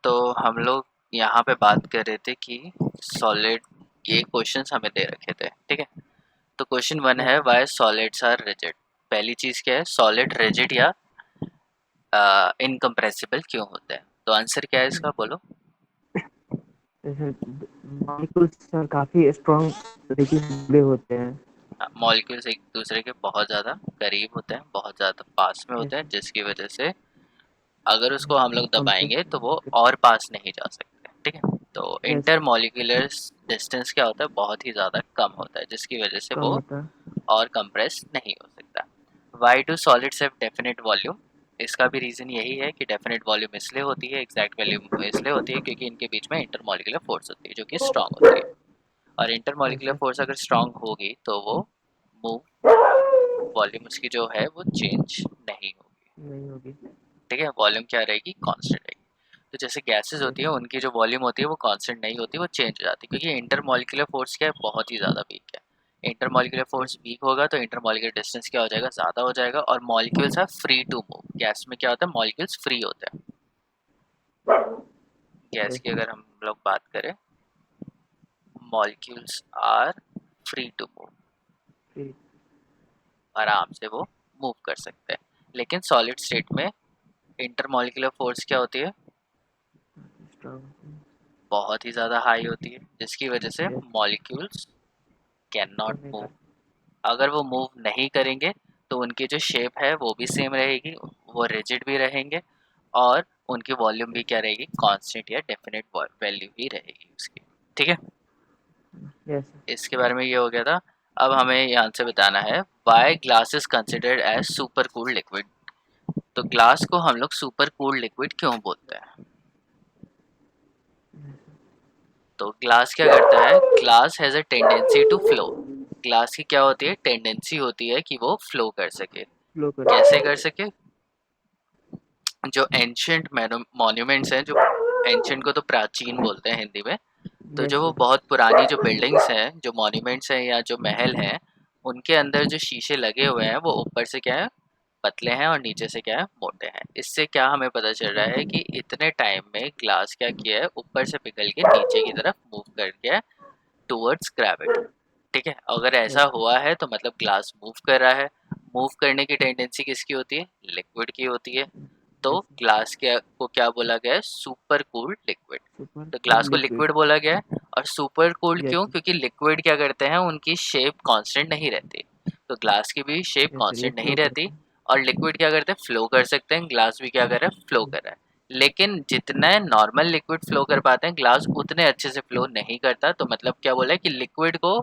तो हम लोग यहाँ पे बात कर रहे थे कि सॉलिड, ये क्वेश्चंस हमें दे रखे थे, ठीक है। तो क्वेश्चन वन यस है, sir. Why solids are rigid. पहली चीज क्या है, सॉलिड रिजिड या इनकम्प्रेसिबल क्यों होते हैं? तो आंसर क्या है इसका, बोलो। जैसे मॉलिक्यूल्स सर काफी स्ट्रॉन्ग तरीके से जुड़े होते हैं। मॉलिक्यूल्स एक दूसरे के बहुत ज़्यादा करीब होते हैं, बहुत ज़्यादा पास में यस होते हैं, सर। जिसकी वजह से अगर उसको हम लोग कंप्रेस दबाएंगे तो नहीं वो होते। और पास नहीं जा सकते, ठीक है। तो yes inter sir. Molecular distance क्या होता है, बहुत ही ज़्यादा कम होता है, जिसकी वजह से कम वो होता है। और कंप्रेस नहीं हो सकता। Why do solids have definite volume? इसका भी रीज़न यही है कि डेफिनेट वॉल्यूम इसलिए होती है, एग्जैक्ट वॉल्यूम इसलिए होती है क्योंकि इनके बीच में इंटरमॉलिक्यूलर फोर्स होती है जो कि स्ट्रांग होती है। और यस इंटरमॉलिक्यूलर सर। फोर्स अगर स्ट्रांग होगी तो वो मूव, वॉल्यूम उसकी जो है वो चेंज नहीं होगी, नहीं होगी। ठीक है। वॉल्यूम क्या रहेगी, कांस्टेंट रहेगी। तो जैसे गैसेस यस होती है सर। उनकी जो वॉल्यूम होती है वो कांस्टेंट नहीं होती, वो चेंज हो जाती है, क्योंकि इंटरमॉलिक्यूलर फोर्स क्या है, बहुत ही ज़्यादा वीक है। इंटरमॉलिक्यूलर यस फोर्स वीक होगा तो इंटरमॉलिक्यूलर डिस्टेंस क्या हो जाएगा, ज़्यादा हो जाएगा, और molecules are free to move. Gas में क्या होता है, मॉलिक्यूल्स फ्री होते हैं। गैस यस की सर। अगर हम लोग बात करें, molecules are free to move, फिर आराम से वो मूव कर सकते हैं। लेकिन सॉलिड स्टेट में इंटरमॉलिक्यूलर फोर्स क्या होती है, स्ट्रॉन्ग। बहुत ही ज़्यादा हाई होती है, जिसकी वजह से yes. Molecules can not move नहीं मूव। कर। अगर वो मूव नहीं करेंगे तो उनकी जो शेप है वो भी सेम रहेगी, वो रिजिड भी रहेंगे, और उनकी वॉल्यूम भी क्या रहेगी, कांस्टेंट या डेफिनेट वैल्यू ही रहेगी उसकी, ठीक है। Yes sir. इसके बारे में ये हो गया था। अब हमें यहाँ से बताना है, why glass is considered as super cooled liquid. तो ग्लास को हम लोग सुपर कूल्ड लिक्विड क्यों बोलते हैं? तो ग्लास क्या करता है, glass has a tendency to flow. Glass की क्या होती है, टेंडेंसी होती है कि वो फ्लो कर सके। फ्लो कर कैसे सकते कर सके, जो एंशियंट मॉन्यूमेंट्स हैं, जो एंशियंट को तो प्राचीन बोलते हैं हिंदी में, हैं। तो यस जो वो सर। बहुत पुरानी जो बिल्डिंग्स हैं, जो मॉन्यूमेंट्स हैं या जो महल हैं, उनके अंदर जो शीशे लगे हुए हैं वो ऊपर से क्या है, पतले हैं, और नीचे से क्या है, मोटे हैं। इससे क्या हमें पता चल रहा है कि इतने टाइम में ग्लास क्या किया है, ऊपर से पिघल के नीचे की तरफ मूव कर गया है टूवर्ड्स ग्रेविटी, ठीक है। अगर ऐसा यस सर। हुआ है तो मतलब ग्लास मूव कर रहा है। मूव करने की टेंडेंसी किसकी होती है, लिक्विड की होती है। तो यस सर। ग्लास के को क्या बोला गया है, सुपर कूल्ड लिक्विड। सुपर तो कूल ग्लास को लिक्विड। लिक्विड बोला गया है। और सुपर कूल्ड यस क्यों, सर। क्योंकि लिक्विड क्या करते हैं, उनकी शेप कांस्टेंट नहीं रहती। तो ग्लास की भी शेप यस सर, ये कांस्टेंट नहीं फ्लो रहती। करते हैं। और लिक्विड क्या करते हैं, फ्लो कर सकते हैं, ग्लास भी क्या कर रहा है, फ्लो कर रहा है। लेकिन जितना नॉर्मल लिक्विड फ्लो कर पाते हैं, ग्लास उतने अच्छे से फ्लो नहीं करता। तो मतलब क्या बोला है कि लिक्विड को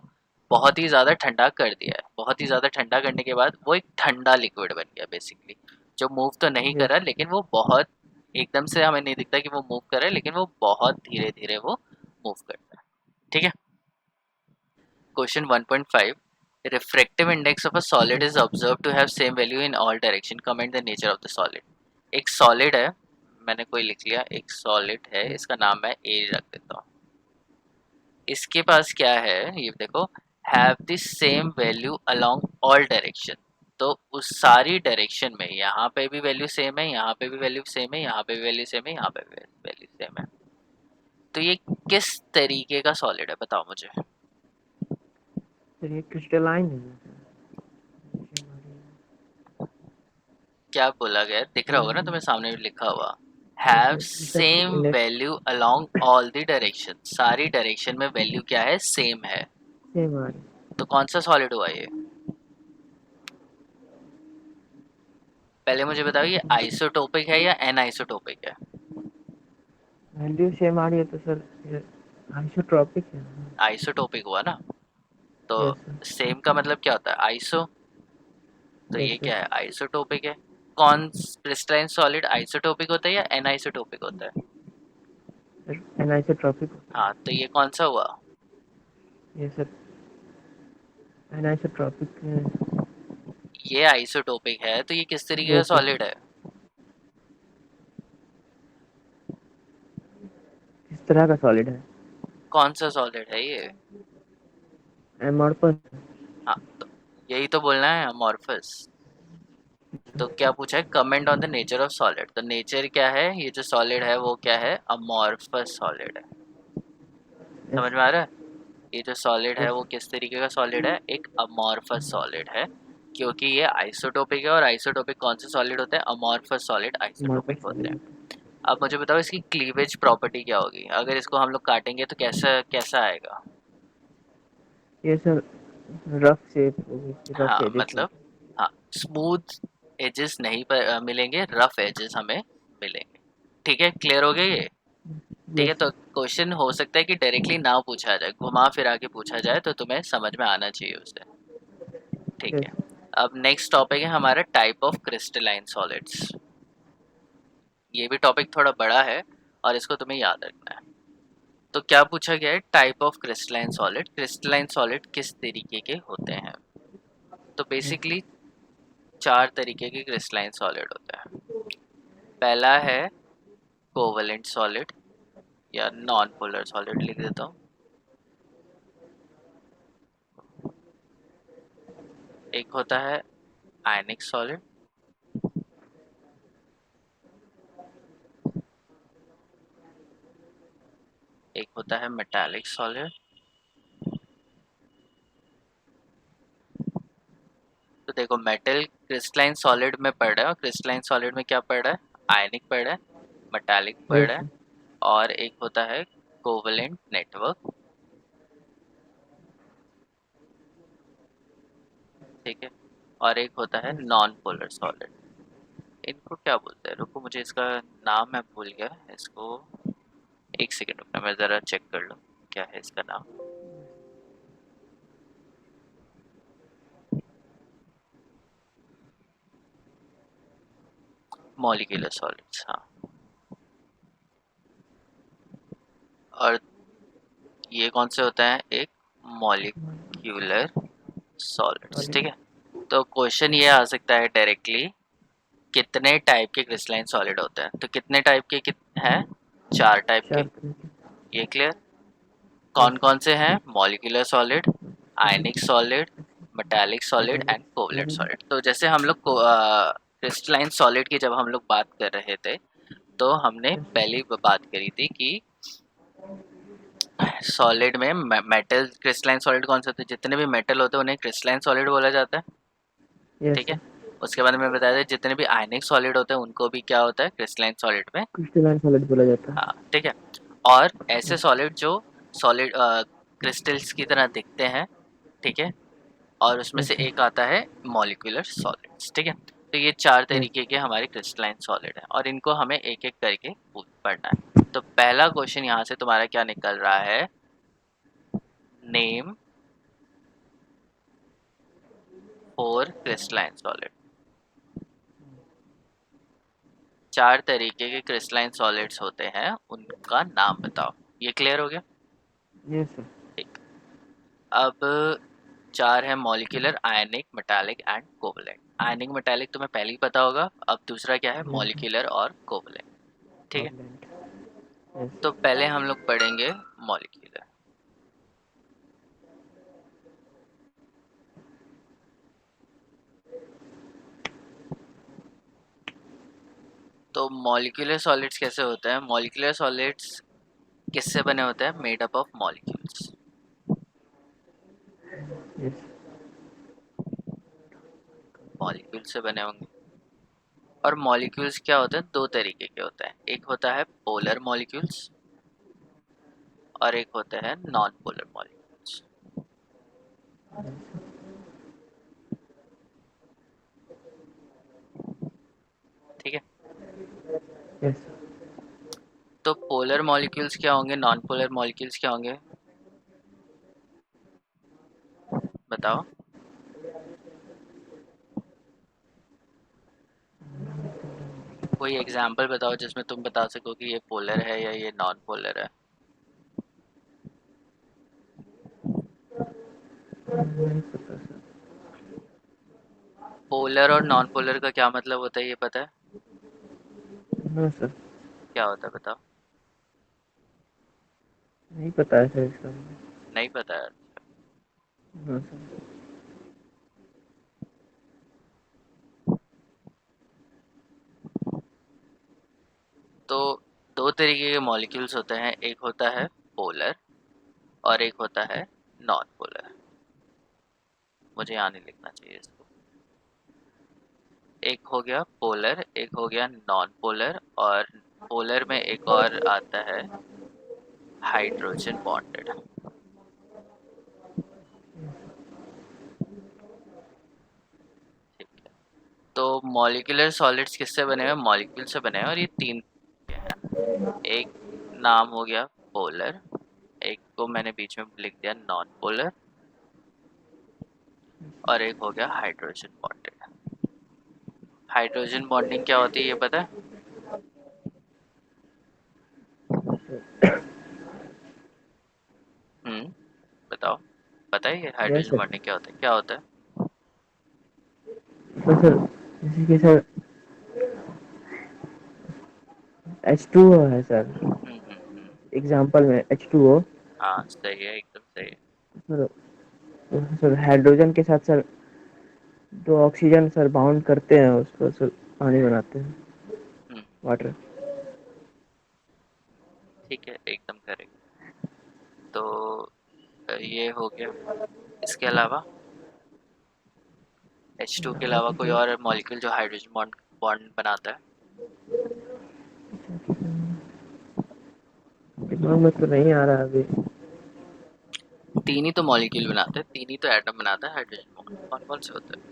बहुत ही ज़्यादा ठंडा कर दिया है। बहुत ही ज़्यादा ठंडा करने के बाद वो एक ठंडा लिक्विड बन गया बेसिकली, जो मूव तो नहीं कर यस रहा, सर। लेकिन वो बहुत एकदम से हमें नहीं दिखता कि वो मूव कर रहा है, लेकिन वो बहुत धीरे धीरे वो मूव करता है, ठीक है। Question 1.5, refractive index of a solid yes is sir. observed to have same value in all direction. Comment the nature of the solid. एक सॉलिड है, मैंने कोई लिख लिया, एक सॉलिड है, यस। इसका नाम मैं ए रख देता हूँ। इसके पास क्या है, ये देखो, have the same value along all direction. तो उस सारी डायरेक्शन में, यहाँ पे भी वैल्यू सेम है, यहाँ पे भी वैल्यू सेम है, यहाँ पे भी वैल्यू सेम है, यहाँ पे भी वैल्यू सेम है। तो ये किस तरीके का सॉलिड है, बताओ मुझे। सर ये क्रिस्टलाइन है सर। क्या बोला गया है? दिख रहा होगा ना क्रिस्टलाइन। तुम्हें, सामने भी लिखा हुआ, yes have sir, refractive same index value along all the direction. सारी डायरेक्शन में वैल्यू क्या है, सेम है। सेम आ रही तो कौन सा सॉलिड हुआ ये, पहले मुझे बताओ, ये आइसोटोपिक है या एनआइसोटोपिक है? है। वैल्यू सेम आ रही है तो सर ये आइसोट्रॉपिक है। आइसोटोपिक हुआ ना। तो यस सर। सेम का मतलब क्या होता है, आइसो। तो यस ये सर। क्या है, आइसोटोपिक है। कौन क्रिस्टलाइन सॉलिड आइसोटोपिक होता है या एनआइसोटोपिक होता है? सर एनाइसोट्रॉपिक होता हाँ, तो ये कौन सा हुआ, है। Yes sir. एनाइसोट्रॉपिक। ये आइसोटोपिक है। तो ये किस तरीके का यस सर। सॉलिड है, किस तरह का सॉलिड है? कौन सा सॉलिड है ये? एमॉर्फस। हाँ, तो यही तो बोलना है, अमॉर्फस। तो क्या पूछा है, comment on the nature of solid. तो नेचर क्या है, ये जो सॉलिड है वो क्या है, अमॉर्फस सॉलिड है। यस समझ में आ रहा है? ये जो सॉलिड है यस वो किस तरीके का सॉलिड है, एक अमॉर्फस सॉलिड है, क्योंकि ये आइसोटोपिक है। और आइसोटोपिक कौन से सॉलिड होते हैं, अमॉर्फस सॉलिड आइसोटोपिक मार्कस होते हैं। सॉलिड अब मुझे बताओ इसकी क्लीवेज प्रॉपर्टी क्या होगी, अगर इसको हम लोग काटेंगे तो कैसा कैसा आएगा। ये सर रफ शेप होगी रफ हाँ एजेस मतलब, हाँ स्मूथ एजेस नहीं मिलेंगे, रफ एजेस हमें मिलेंगे। ठीक है, क्लियर हो गया ये? ठीक है, यस तो क्वेश्चन हो सकता है कि डायरेक्टली ना पूछा जाए, घुमा फिरा के पूछा जाए, तो तुम्हें समझ में आना चाहिए उसे। ठीक है, यस अब नेक्स्ट टॉपिक है हमारा टाइप ऑफ क्रिस्टलाइन सॉलिड्स। ये भी टॉपिक थोड़ा बड़ा है और इसको तुम्हें याद रखना है। तो क्या पूछा गया है, type of crystalline solid, crystalline solid किस तरीके के होते हैं। तो बेसिकली चार तरीके के क्रिस्टलाइन सॉलिड होते हैं। पहला है कोवलेंट सॉलिड या नॉन पोलर सॉलिड, लिख देता हूँ। एक होता है आयनिक सॉलिड, एक होता है मेटालिक सॉलिड। तो देखो मेटल क्रिस्टलाइन सॉलिड में पड़ रहा है, और क्रिस्टलाइन सॉलिड में क्या पड़ रहा है, आयनिक पड़ रहा है, मेटालिक पड़ रहा यस है, और एक होता है कोवलेंट नेटवर्क। ठीक है, और एक होता है नॉन पोलर सॉलिड। इनको क्या बोलते हैं, रुको मुझे इसका नाम मैं भूल गया इसको, एक सेकेंड रुकना, मैं ज़रा चेक कर लूँ क्या है इसका नाम। मॉलिक्यूलर सॉलिड्स, हाँ। और ये कौन से होते हैं, एक मॉलिक्यूलर सॉलिड्स। ठीक है, तो क्वेश्चन ये आ सकता है डायरेक्टली, कितने टाइप के क्रिस्टलाइन सॉलिड होते हैं। तो कितने टाइप के हैं, चार टाइप के। चार तरह के ये क्लियर? कौन यस कौन से हैं, molecular solid, ionic solid, metallic solid and metallic covalent solid solid. तो जैसे हम लोग क्रिस्टलाइन सॉलिड की जब हम लोग बात कर रहे थे, तो हमने पहले बात करी थी कि सॉलिड में मेटल क्रिस्टलाइन सॉलिड कौन से होते हैं, जितने भी मेटल होते हैं उन्हें क्रिस्टलाइन सॉलिड बोला जाता है। यस ठीक है, उसके बाद में बताया था जितने भी आयनिक सॉलिड होते हैं उनको भी क्या होता है, क्रिस्टलाइन सॉलिड में। क्रिस्टलाइन सॉलिड बोला जाता हाँ है ठीक है, और ऐसे यस सॉलिड जो सॉलिड क्रिस्टल्स की तरह दिखते हैं। ठीक है, और उसमें से यस एक आता है मॉलिक्यूलर सॉलिड्स। ठीक है, तो ये चार यस तरीके के हमारे क्रिस्टलाइन सॉलिड हैं, और इनको हमें एक एक करके पढ़ना है। तो पहला क्वेश्चन यहाँ से तुम्हारा क्या निकल रहा है, नेम फोर क्रिस्टलाइन सॉलिड। चार तरीके के क्रिस्टलाइन सॉलिड्स होते हैं, उनका नाम बताओ। ये क्लियर हो गया? यस सर ठीक, अब चार है molecular, ionic, metallic and covalent. Ionic metallic तुम्हें पहले ही पता होगा, अब दूसरा क्या है, यस मॉलिक्यूलर और कोवलेंट। ठीक है, कोवलेंट यस तो पहले हम लोग पढ़ेंगे मॉलिक्यूलर। तो मॉलिक्यूलर सॉलिड्स कैसे होते हैं, मॉलिक्यूलर सॉलिड्स किससे बने होते हैं, made up of molecules. Yes molecule से बने होंगे। और मॉलिक्यूल्स क्या होते हैं, दो तरीके के होते हैं, एक होता है पोलर मॉलिक्यूल्स और एक होता है नॉन पोलर मॉलिक्यूल्स। ठीक है, यस तो पोलर मॉलिक्यूल्स क्या होंगे, नॉन पोलर मॉलिक्यूल्स क्या होंगे, बताओ। कोई एग्जाम्पल बताओ जिसमें तुम बता सको कि ये पोलर है या ये नॉन पोलर है। नहीं पता सर पोलर और नॉन पोलर का क्या मतलब होता है, ये पता है? नो सर क्या होता है बताओ। नहीं पता है सर इसका नहीं पता है? नो सर तो दो तरीके के मॉलिक्यूल्स होते हैं, एक होता है पोलर और एक होता है नॉन पोलर। मुझे यहाँ नहीं लिखना चाहिए इसको। एक हो गया पोलर, एक हो गया नॉन पोलर, और पोलर में एक और आता है हाइड्रोजन बॉन्डेड। ठीक है, तो मॉलिक्यूलर सॉलिड्स किससे बने हुए हैं? मॉलिक्यूल से बने हैं, और ये तीन के हैं। एक नाम हो गया पोलर, एक को मैंने बीच में लिख दिया नॉन पोलर, और एक हो गया हाइड्रोजन बॉन्डेड। हाइड्रोजन बॉन्डिंग क्या होती है ये पता है? बताओ, पता है ये यस हाइड्रोजन सर। बॉन्डिंग क्या होता है? क्या होता है? तो सर जैसे कि सर H2O है सर, हम्म। एग्जांपल में H2O। हाँ सही है, एकदम सही है। सर सर हाइड्रोजन के साथ सर दो ऑक्सीजन सर बाउंड करते हैं उसको सर, पानी बनाते हैं, हम्म। वाटर। ठीक है, एकदम करेक्ट। तो ये हो गया। इसके अलावा H2 के अलावा कोई और मॉलिक्यूल जो हाइड्रोजन बॉन्ड बॉन्ड बनाता है? दिमाग में तो नहीं आ रहा अभी। तीन ही तो मॉलिक्यूल बनाते हैं, तीन ही तो एटम बनाता है हाइड्रोजन बॉन्ड, कौन कौन से होते हैं?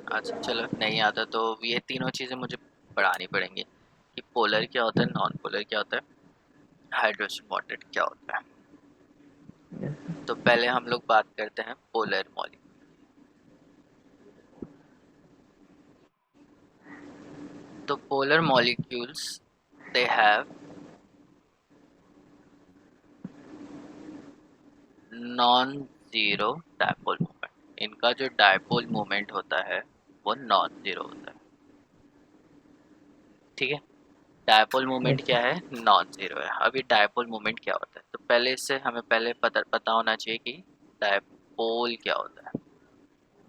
अच्छा चलो, नहीं आता तो ये तीनों चीज़ें मुझे पढ़ानी पड़ेंगी कि पोलर क्या होता है, नॉन पोलर क्या होता है, हाइड्रोजन बॉन्डेड क्या होता है। तो पहले हम लोग बात करते हैं पोलर मॉलिक्यूल। तो polar molecules they have non zero dipole moment. इनका जो डायपोल मोमेंट होता है वो नॉन जीरो होता है। ठीक है, डायपोल मोमेंट यस क्या है? नॉन जीरो है। अब ये डायपोल मोमेंट क्या होता है, तो पहले इससे हमें पहले पता होना चाहिए कि डायपोल क्या होता है।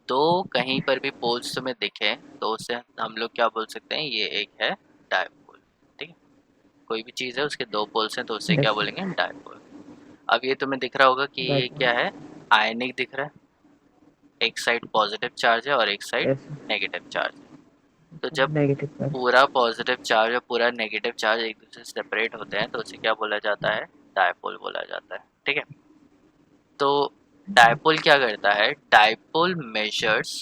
तो कहीं पर भी पोल्स तुम्हें दिखे तो उससे हम लोग क्या बोल सकते हैं, ये एक है डायपोल। ठीक है, कोई भी चीज़ है उसके दो पोल्स हैं तो उससे क्या यस बोलेंगे? डायपोल। अब ये तुम्हें दिख रहा होगा कि ये डायपोल। क्या है? आयनिक दिख रहा है, एक साइड पॉजिटिव चार्ज है और एक साइड यस नेगेटिव चार्ज है। तो जब नेगेटिव चार्ज। पूरा पॉजिटिव चार्ज और पूरा नेगेटिव चार्ज एक दूसरे से सेपरेट होते हैं तो उसे क्या बोला जाता है? डायपोल बोला जाता है। ठीक है, तो डायपोल क्या करता है? Dipole measures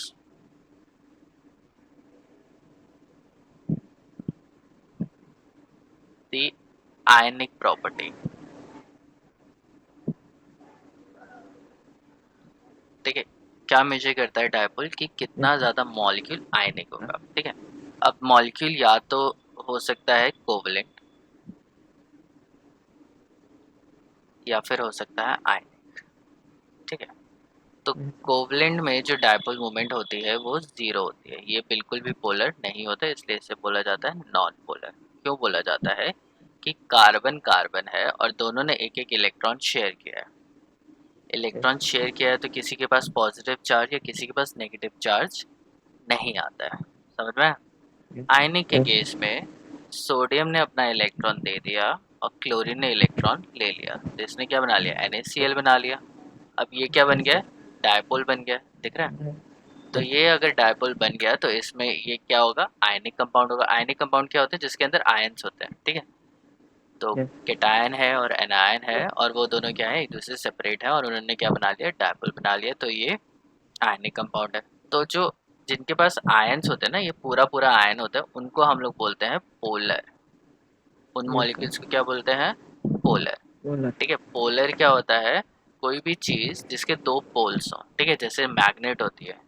the ionic property. ठीक है, क्या मेजर करता है डायपोल कि कितना यस ज़्यादा मॉलिक्यूल आयनिक होगा। ठीक है, अब मॉलिक्यूल या तो हो सकता है कोवलेंट या फिर हो सकता है आयनिक। ठीक है, तो कोवलेंट में जो डायपोल मूवमेंट होती है वो ज़ीरो होती है, ये बिल्कुल भी पोलर नहीं होता, इसलिए इसे बोला जाता है नॉन पोलर। क्यों बोला जाता है? कि कार्बन कार्बन है और दोनों ने एक एक इलेक्ट्रॉन शेयर किया है। इलेक्ट्रॉन शेयर किया है तो किसी के पास पॉजिटिव चार्ज या किसी के पास नेगेटिव चार्ज नहीं आता है। समझ में आया? आयनिक के यस केस में सोडियम ने अपना इलेक्ट्रॉन दे दिया और क्लोरीन ने इलेक्ट्रॉन ले लिया, तो इसने क्या बना लिया? NaCl बना लिया। अब ये क्या बन गया? डायपोल बन गया। दिख रहा है? तो यस ये अगर डायपोल बन गया तो इसमें ये क्या होगा? आयनिक कंपाउंड होगा। आयनिक कंपाउंड क्या होते हैं? जिसके अंदर आयंस होते हैं। ठीक है, तो यस केटायन है और एनायन है और वो दोनों क्या है? एक दूसरे से सेपरेट है और उन्होंने क्या बना लिया? डायपोल बना लिया, तो ये आयनिक कंपाउंड है। तो जो जिनके पास आयंस होते हैं ना, ये पूरा पूरा आयन होता है, उनको हम लोग बोलते हैं पोलर। उन यस मॉलिक्यूल्स को क्या बोलते हैं? पोलर। बोला। ठीक है, पोलर क्या होता है? कोई भी चीज जिसके दो पोल्स हों। ठीक है, जैसे मैग्नेट होती है।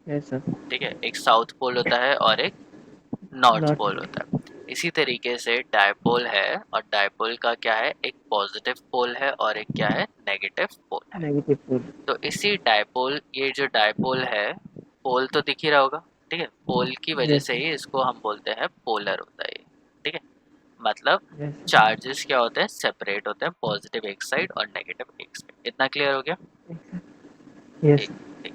Yes sir. ठीक है, एक साउथ पोल होता है और एक नॉर्थ नॉट पोल होता है। इसी तरीके से डायपोल है, और डायपोल का क्या है? एक पॉजिटिव पोल है और एक क्या है? नेगेटिव पोल है। Negative pole. तो इसी डायपोल, ये जो डायपोल है, पोल तो दिख ही रहा होगा। ठीक है, पोल की वजह यस से ही इसको हम बोलते हैं पोलर होता है ये। ठीक है, मतलब यस चार्जेस क्या होते हैं? सेपरेट होते हैं, पॉजिटिव एक साइड और नेगेटिव एक साइड। इतना क्लियर हो गया? यस ठीक ठीक।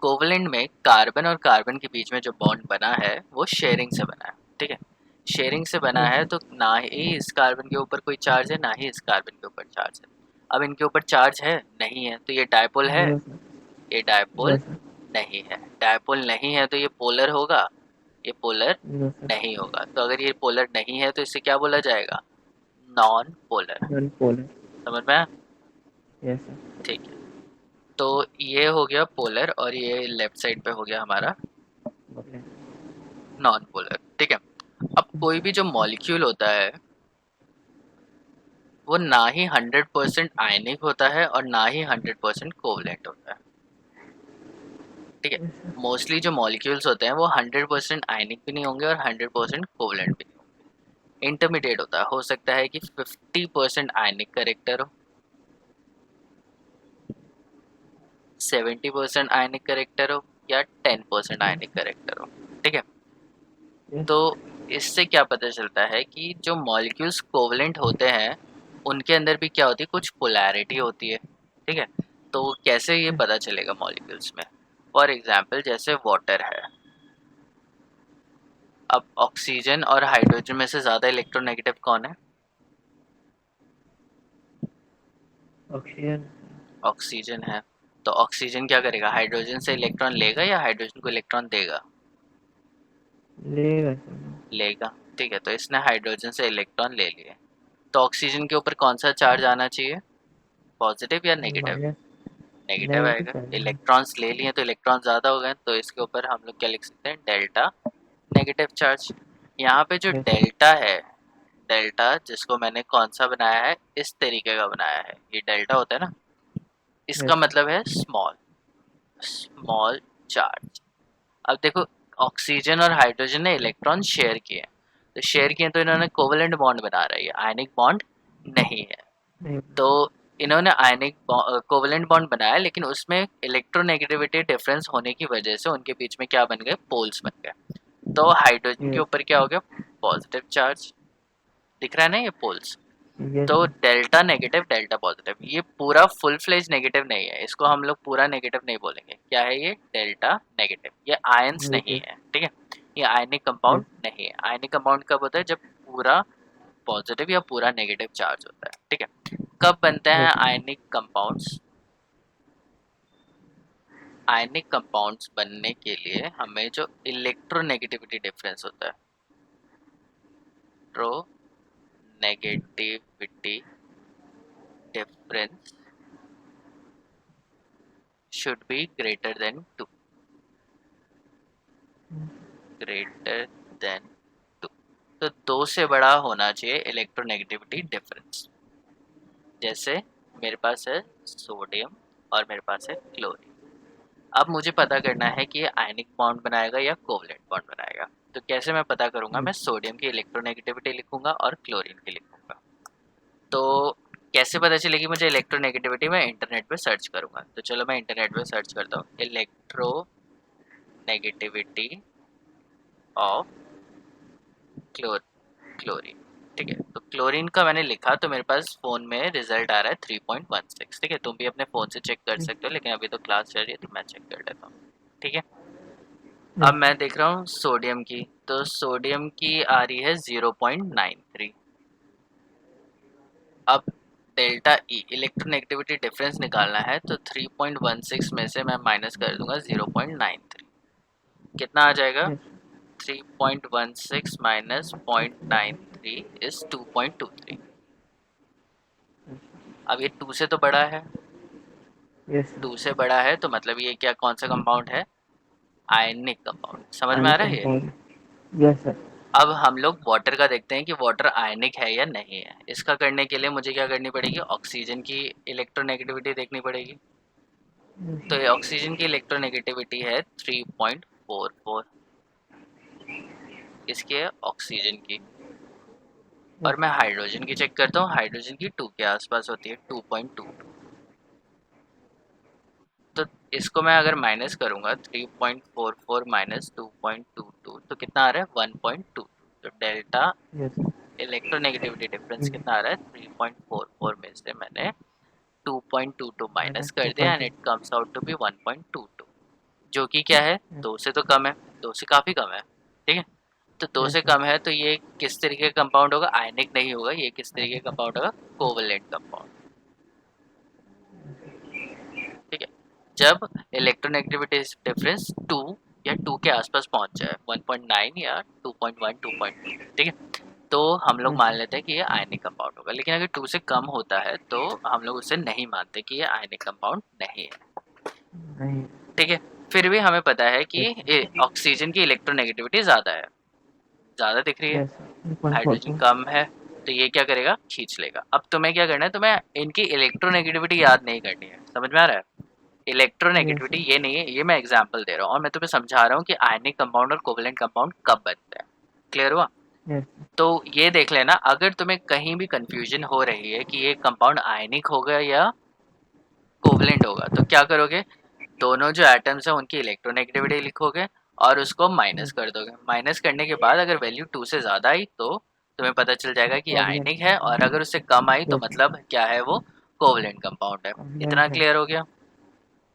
कोवलेंट में कार्बन और कार्बन के बीच में जो बॉन्ड बना है वो शेयरिंग से बना है, ठीक है। शेयरिंग से बना यस है तो ना ही इस कार्बन के ऊपर कोई चार्ज है ना ही इस कार्बन के ऊपर चार्ज है। अब इनके ऊपर चार्ज है नहीं है, तो ये डायपोल है? No sir. ये डायपोल यस सर। नहीं है। डायपोल नहीं है तो ये पोलर होगा? ये पोलर नो सर। नहीं होगा। तो अगर ये पोलर नहीं है तो इसे क्या बोला जाएगा? Non polar. Non polar. समझ में आया? Yes sir. ठीक है। तो ये हो गया पोलर और ये लेफ्ट साइड पे हो गया हमारा ओके। नॉन पोलर, ठीक है। अब कोई भी जो मॉलिक्यूल होता है वो ना ही 100% आयनिक होता है और ना ही 100% कोवलेंट होता है, ठीक है। Yes sir. मोस्टली जो मॉलिक्यूल्स होते हैं वो 100% आयनिक भी नहीं होंगे और 100% कोवलेंट भी नहीं होंगे। इंटरमीडिएट होता है, हो सकता है कि 50% आयनिक करेक्टर हो, 70% आयनिक करेक्टर हो या 10% आयनिक करेक्टर हो, ठीक है। यस। तो इससे क्या पता चलता है कि जो मॉलिक्यूल्स कोवलेंट होते हैं उनके अंदर भी क्या होती है, कुछ पोलैरिटी होती है, ठीक है। तो कैसे ये पता चलेगा मॉलिक्यूल्स में? फॉर एग्जांपल जैसे वाटर है। अब ऑक्सीजन और हाइड्रोजन में से ज़्यादा इलेक्ट्रोनेगेटिव कौन है? ऑक्सीजन। ऑक्सीजन है। तो ऑक्सीजन क्या करेगा, हाइड्रोजन से इलेक्ट्रॉन लेगा या हाइड्रोजन को इलेक्ट्रॉन देगा? लेगा सर। लेगा, ठीक है। तो इसने हाइड्रोजन से इलेक्ट्रॉन ले लिए, तो ऑक्सीजन के ऊपर कौन सा चार्ज आना चाहिए, पॉजिटिव या नेगेटिव? माइनस। नेगेटिव नेगेटिव आएगा। चार्ज। इलेक्ट्रॉन्स ले लिए तो इलेक्ट्रॉन ज़्यादा हो गए, तो इसके ऊपर हम लोग क्या लिख सकते हैं, डेल्टा नेगेटिव चार्ज। यहाँ पे जो यस। डेल्टा है, डेल्टा जिसको मैंने कौन सा बनाया है, इस तरीके का बनाया है, ये डेल्टा होता है ना, इसका यस। मतलब है स्मॉल, स्मॉल चार्ज। अब देखो, ऑक्सीजन और हाइड्रोजन ने इलेक्ट्रॉन शेयर किए, तो शेयर किए तो इन्होंने कोवेलेंट बॉन्ड बना रही है, आयनिक बॉन्ड नहीं है। नहीं। तो इन्होंने आयनिक कोवेलेंट बॉन्ड बनाया, लेकिन उसमें इलेक्ट्रोनेगेटिविटी डिफरेंस होने की वजह से उनके बीच में क्या बन गए, पोल्स बन गए। तो हाइड्रोजन के यस। ऊपर क्या हो गया, पॉजिटिव चार्ज। दिख रहा है ना ये पोल्स? यस तो sir. Delta negative delta positive, ये पूरा फुल फ्लेज नेगेटिव नहीं है, इसको हम लोग पूरा नेगेटिव नहीं बोलेंगे। क्या है ये, डेल्टा नेगेटिव। ये आयंस नहीं नेगेटिव। है, ठीक है। ये आयनिक कंपाउंड यस। नहीं है। आयनिक कंपाउंड कब होता है, जब पूरा पॉजिटिव या पूरा नेगेटिव चार्ज होता है, ठीक है। कब बनते हैं yes. Ionic compounds? Ionic compounds बनने के लिए हमें जो इलेक्ट्रोनेगेटिविटी डिफरेंस होता है, electronegativity difference should be greater than 2, greater than 2। तो 2 से बड़ा होना चाहिए इलेक्ट्रोनेगेटिविटी डिफरेंस। जैसे मेरे पास है सोडियम और मेरे पास है क्लोरीन। अब मुझे पता करना है कि ये आयनिक बॉन्ड बनाएगा या कोवलेंट बॉन्ड बनाएगा। तो कैसे मैं पता करूंगा, मैं सोडियम की इलेक्ट्रोनेगेटिविटी लिखूंगा और क्लोरीन की लिखूंगा। तो कैसे पता चलेगी मुझे इलेक्ट्रोनेगेटिविटी, मैं इंटरनेट पे सर्च करूंगा। तो चलो मैं इंटरनेट पे सर्च करता हूँ, इलेक्ट्रोनेगेटिविटी ऑफ क्लोरीन, ठीक है। तो क्लोरीन का मैंने लिखा तो मेरे पास फ़ोन में रिजल्ट आ रहा है 3.16, ठीक है। तुम भी अपने फ़ोन से चेक कर सकते हो, लेकिन अभी तो क्लास चल रही है तो मैं चेक कर लेता हूँ, ठीक है। अब यस। मैं देख रहा हूँ सोडियम की, तो सोडियम की आ रही है 0.93। अब डेल्टा ई इलेक्ट्रोनेगेटिविटी डिफरेंस निकालना है, तो 3.16 में से मैं माइनस कर दूंगा 0.93। कितना आ जाएगा, यस। 3.16 minus 0.93 is 2.23। अब ये 2 से तो बड़ा है, यस। 2 से बड़ा है तो मतलब ये क्या, कौन सा कंपाउंड है, आयनिक कंपाउंड। समझ में आ आयनिक रहा है ये? कंपाउंड। Yes sir. अब हम लोग वाटर का देखते हैं कि वाटर आयनिक है या नहीं है। इसका करने के लिए मुझे क्या करनी पड़ेगी, ऑक्सीजन की इलेक्ट्रोनेगेटिविटी देखनी पड़ेगी। तो ये ऑक्सीजन की इलेक्ट्रोनेगेटिविटी है 3.44, इसकी है ऑक्सीजन की। और यस। मैं हाइड्रोजन की चेक करता हूँ, हाइड्रोजन की 2 के आसपास होती है, 2.22। तो इसको मैं अगर माइनस करूंगा, 3.44 माइनस 2.22, तो कितना आ रहा है, 1.22। तो डेल्टा यस। इलेक्ट्रोनेगेटिविटी डिफरेंस कितना आ रहा है, 3.44 में से मैंने 2.22 माइनस माइनस कर टू दिया point and it comes out to be 1.22, जो कि क्या है, 2 से तो कम है, 2 से काफ़ी कम है, ठीक है। तो 2 यस से सर। कम है तो ये किस तरीके का कंपाउंड होगा, आयनिक नहीं होगा, ये किस तरीके का कंपाउंड होगा, कोवलेंट कंपाउंड, ठीक है। जब इलेक्ट्रोनेगेटिविटी डिफरेंस 2 या 2 के आसपास पहुंच जाए, 1.9 या 2.1 2.2, ठीक है, तो हम लोग यस मान सर। लेते हैं कि ये आयनिक कंपाउंड होगा। लेकिन अगर 2 से कम होता है तो हम लोग उसे नहीं मानते कि ये आयनिक कंपाउंड नहीं है, नहीं। ठीक है। फिर भी हमें पता है कि यस सर। ऑक्सीजन की इलेक्ट्रोनेगेटिविटी ज़्यादा है, ज़्यादा दिख रही है, यस सर। 1.44। हाइड्रोजन कम है, तो ये क्या करेगा, खींच लेगा। अब तुम्हें क्या करना है, तुम्हें इनकी इलेक्ट्रोनेगेटिविटी याद नहीं करनी है, समझ में आ रहा है। Yes electronegativity sir. ये नहीं है, ये मैं एग्जांपल दे रहा हूँ और मैं तुम्हें समझा रहा हूँ कि आयनिक कंपाउंड और कोवलेंट कंपाउंड कब बनते हैं, क्लियर हुआ। यस तो ये देख लेना, अगर तुम्हें कहीं भी कंफ्यूजन हो रही है कि ये कंपाउंड आयनिक होगा या कोवलेंट होगा, तो क्या करोगे, दोनों जो एटम्स हैं उनकी इलेक्ट्रोनेगेटिविटी लिखोगे और उसको माइनस कर दोगे। माइनस करने के बाद अगर वैल्यू 2 से ज़्यादा आई तो तुम्हें पता चल जाएगा कि कोवलेंट। आयनिक है, और अगर उससे कम आई तो यस सर। मतलब क्या है, वो कोवलेंट कंपाउंड है। इतना कोवलेंट है। क्लियर हो गया,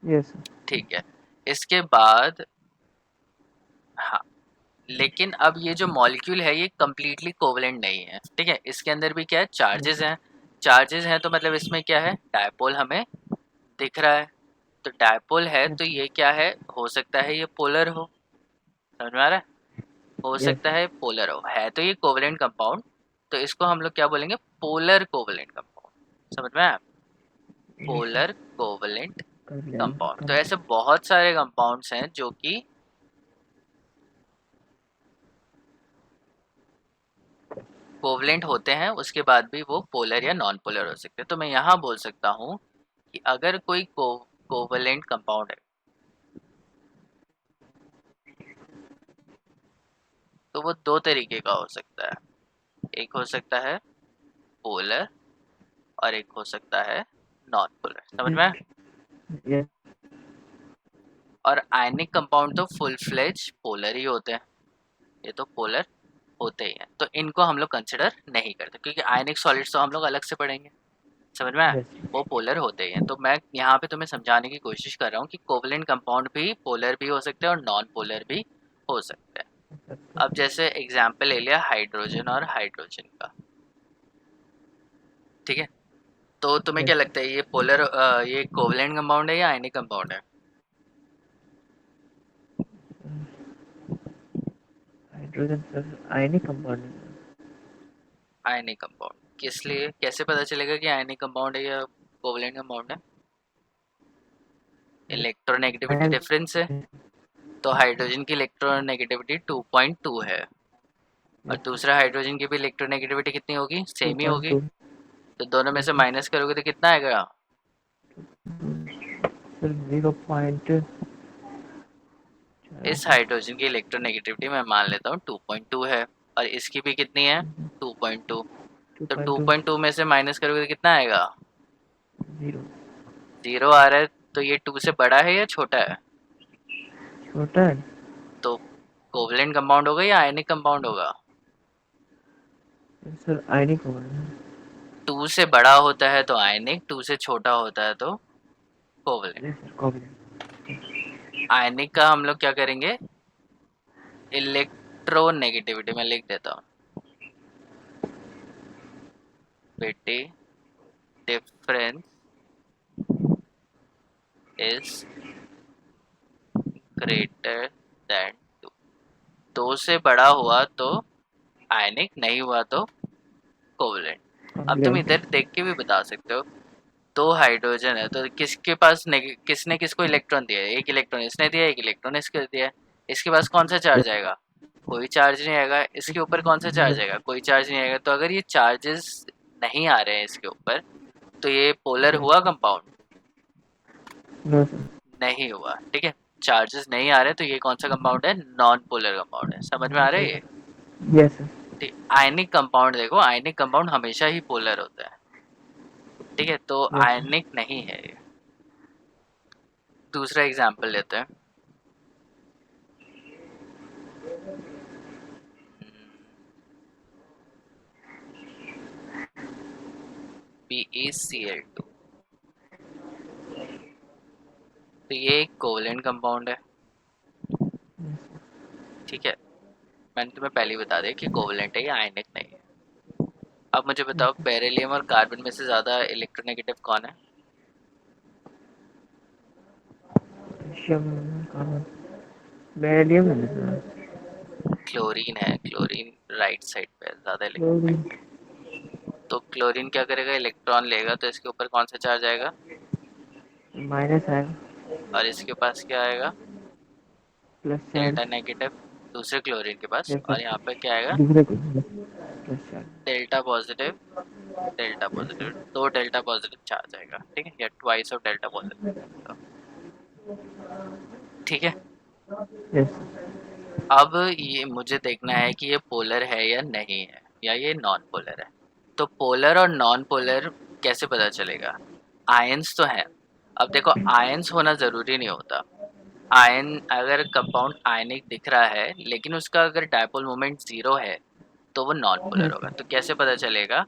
यस सर। ठीक है। इसके बाद, हाँ, लेकिन अब ये जो मॉलिक्यूल है ये कम्प्लीटली कोवलेंट नहीं है, ठीक है। इसके अंदर भी क्या है, यस चार्जेस सर। हैं, चार्जेस हैं तो मतलब इसमें क्या है, डायपोल हमें दिख रहा है। तो डायपोल है यस तो सर। ये क्या है, हो सकता है ये पोलर हो, समझ में आ रहा है, हो यस सकता है पोलर हो, है तो ये कोवलेंट कंपाउंड, तो इसको हम लोग क्या बोलेंगे, पोलर कोवलेंट कंपाउंड, समझ में आया, yes sir. Polar covalent covalent compound. तो ऐसे कंपाउंड। बहुत सारे कंपाउंड्स हैं जो कि कोवलेंट होते हैं, उसके बाद भी वो पोलर या नॉन पोलर हो सकते हैं। तो मैं यहाँ बोल सकता हूँ कि अगर कोई कोवलेंट कंपाउंड है तो वो दो तरीके का हो सकता है, एक हो सकता है पोलर और एक हो सकता है नॉन पोलर, समझ में आया? यस। और आयनिक कंपाउंड तो फुल फ्लेज पोलर ही होते हैं, ये तो पोलर होते ही हैं, तो इनको हम लोग कंसिडर नहीं करते क्योंकि आयनिक सॉलिड्स तो हम लोग अलग से पढ़ेंगे, समझ में आया? यस। वो पोलर होते ही हैं। तो मैं यहाँ पे तुम्हें समझाने की कोशिश कर रहा हूँ कि कोवलेंट कंपाउंड भी पोलर भी हो सकते हैं और नॉन पोलर भी हो सकते हैं। अब जैसे एग्जाम्पल ले लिया हाइड्रोजन और हाइड्रोजन का, ठीक है। तो तुम्हें क्या यस। लगता है, ये पोलर ये कोवलेंट कंपाउंड है या आयनिक कंपाउंड है? हाइड्रोजन सर आयनिक कंपाउंड है। आयनिक कंपाउंड, किस लिए, कैसे पता चलेगा कि आयनिक कंपाउंड है या कोवलेंट कंपाउंड है? Electronegativity ion. डिफरेंस है, तो हाइड्रोजन की इलेक्ट्रोनेगेटिविटी 2.2 है और यस। दूसरा हाइड्रोजन की भी इलेक्ट्रोनेगेटिविटी कितनी होगी, टू सेम ही पॉइंट होगी। टू तो दोनों में यस से सर। माइनस करोगे तो कितना आएगा, सर 0. इस हाइड्रोजन की इलेक्ट्रोनेगेटिविटी मैं मान लेता हूँ 2.2 है और इसकी भी कितनी है, 2.2। टू तो पॉइंट टू 2.2 में से माइनस करोगे तो कितना आएगा, जीरो। 0 आ रहा है। तो ये 2 से बड़ा है या छोटा है? छोटा है। तो कोवलेंट कंपाउंड होगा या आयनिक कंपाउंड होगा? सर आयनिक होगा। 2 से बड़ा होता है तो आयनिक, 2 से छोटा होता है तो कोवलेंट। Yes sir covalent. आयनिक का हम लोग क्या करेंगे, इलेक्ट्रोनेगेटिविटी में लिख देता हूँ, बेटे डिफरेंस इज ग्रेटर देन 2, 2 से बड़ा हुआ तो आयनिक, नहीं हुआ तो कोवलेंट। अब तुम कोवलेंट। इधर देख के भी बता सकते हो, दो हाइड्रोजन है तो किसके पास किसने किसको इलेक्ट्रॉन दिया है, एक इलेक्ट्रॉन इसने दिया है, एक इलेक्ट्रॉन इसको दिया है। इसके पास कौन सा चार्ज यस। आएगा, कोई चार्ज नहीं आएगा। इसके ऊपर कौन सा चार्ज जीरो। आएगा, कोई चार्ज नहीं आएगा। तो अगर ये चार्जेस नहीं आ रहे हैं इसके ऊपर तो ये पोलर यस। हुआ कंपाउंड, नो सर। नहीं हुआ, ठीक है। चार्जेस नहीं आ रहे तो ये कौन सा कंपाउंड है, नॉन पोलर कंपाउंड है, समझ में आ रहा है ये? Yes sir. ठीक, आयनिक कंपाउंड देखो, आयनिक कंपाउंड हमेशा ही पोलर होता है, ठीक है, तो यस सर। आयनिक नहीं है ये। दूसरा एग्जाम्पल लेते हैं, BeCl2, तो ये एक कोवलेंट कंपाउंड है, ठीक है। मैंने तुम्हें पहले ही बता दिया कि कोवलेंट है, ये आयनिक नहीं है। अब मुझे बताओ बेरिलियम और कार्बन में से ज़्यादा इलेक्ट्रोनेगेटिव कौन है? पोटेशियम, कार्बन, बेरिलियम है ना? क्लोरीन है, क्लोरीन राइट साइड पे है, ज़्यादा क्लोरीन इलेक्ट्रोनेगेटिव। तो क्लोरीन क्या करेगा, इलेक्ट्रॉन लेगा तो इसके ऊपर कौन सा चार्ज आएगा, माइनस आएगा, और इसके पास क्या आएगा, प्लस डेल्टा चार्ज, नेगेटिव दूसरे क्लोरीन के पास, जैसा और यहाँ पे क्या आएगा, दूसरे को plus charge. Delta positive, delta positive, दो डेल्टा पॉजिटिव चार्ज आएगा, ठीक है, या ट्वाइस ऑफ डेल्टा पॉजिटिव, ठीक है। यस। अब ये मुझे देखना है कि ये पोलर है या नहीं है, या ये नॉन पोलर है। तो पोलर और नॉन पोलर कैसे पता चलेगा, आयंस तो हैं। अब देखो आयंस होना ज़रूरी नहीं होता। आयन अगर कंपाउंड आयनिक दिख रहा है लेकिन उसका अगर डायपोल मोमेंट ज़ीरो है तो वो नॉन पोलर होगा। तो कैसे पता चलेगा,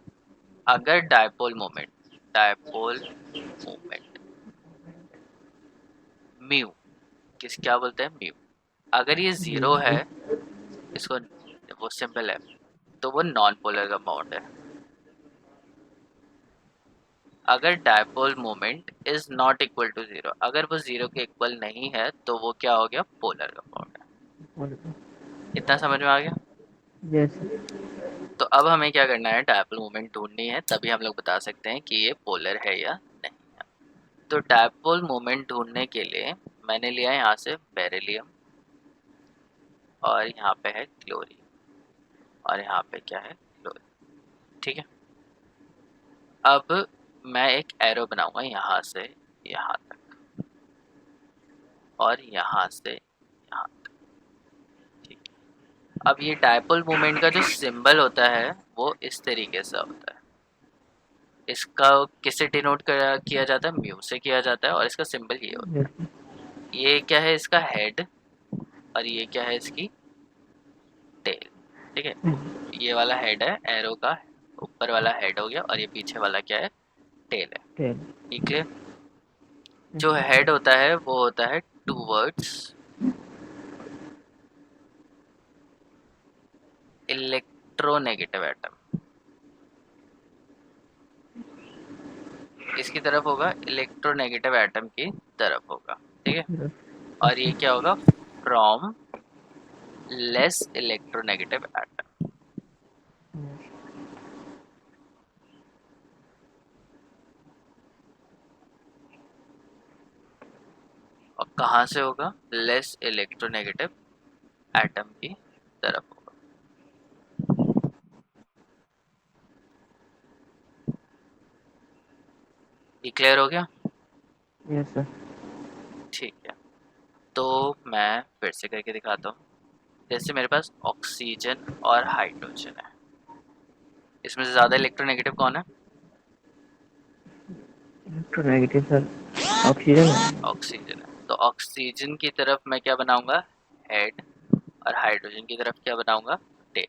अगर डायपोल मोमेंट म्यू, किस क्या बोलते हैं, म्यू, अगर ये ज़ीरो है, इसको वो सिंपल है, तो वो नॉन पोलर कंपाउंड है। अगर dipole moment is not equal to zero, अगर वो ज़ीरो के इक्वल नहीं है तो वो क्या हो गया, पोलर कंपाउंड है। इतना समझ में आ गया? यस। तो अब हमें क्या करना है, डायपोल मोमेंट ढूंढनी है, तभी हम लोग बता सकते हैं कि ये पोलर है या नहीं है। तो डायपोल मोमेंट ढूंढने के लिए मैंने लिया है यहाँ से बेरिलियम, और यहाँ पे है क्लोरीन, और यहाँ पे क्या है, क्लोरीन, ठीक है। अब मैं एक एरो बनाऊंगा यहाँ से यहाँ तक, और यहाँ से यहाँ तक, ठीक है। अब ये डायपोल मोमेंट का जो सिंबल होता है वो इस तरीके से होता है। इसका किससे डिनोट किया जाता है, म्यू से किया जाता है, और इसका सिंबल ये होता यस। है। ये क्या है, इसका हेड, और ये क्या है, इसकी टेल, ठीक है। ये वाला हेड है एरो का, ऊपर वाला हेड हो गया, और ये पीछे वाला क्या है, टेल है। टेन। ये क्लियर? जो हेड होता है वो होता है टूवर्ड्स इलेक्ट्रोनेगेटिव एटम, इसकी तरफ होगा, इलेक्ट्रोनेगेटिव एटम की तरफ होगा, ठीक है। और ये क्या होगा, फ्रॉम लेस इलेक्ट्रोनेगेटिव एटम। और कहाँ से होगा, लेस इलेक्ट्रोनेगेटिव एटम की तरफ होगा। ये क्लियर हो गया? Yes sir. ठीक है, तो मैं फिर से करके दिखाता हूँ। जैसे मेरे पास ऑक्सीजन और हाइड्रोजन है, इसमें से ज़्यादा इलेक्ट्रोनेगेटिव कौन है, इलेक्ट्रोनेगेटिव सर, ऑक्सीजन है। ऑक्सीजन है। तो ऑक्सीजन की तरफ मैं क्या बनाऊंगा, हेड, और हाइड्रोजन की तरफ क्या बनाऊंगा, टेल।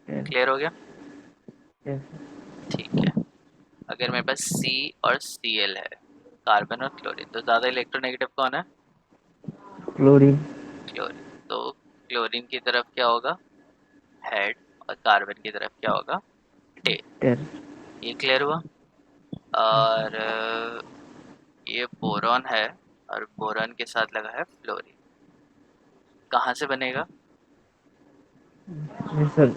टेन। क्लियर हो गया? यस। ठीक है। अगर मेरे पास सी और सी एल है, कार्बन और क्लोरीन, तो ज़्यादा इलेक्ट्रोनेगेटिव कौन है, क्लोरीन। क्लोरीन। तो क्लोरीन की तरफ क्या होगा, हेड, और कार्बन की तरफ क्या होगा, टेल। टेन। ये क्लियर हुआ? और ये बोरॉन है, और बोरॉन के साथ लगा है फ्लोरीन, कहाँ से बनेगा, यस सर,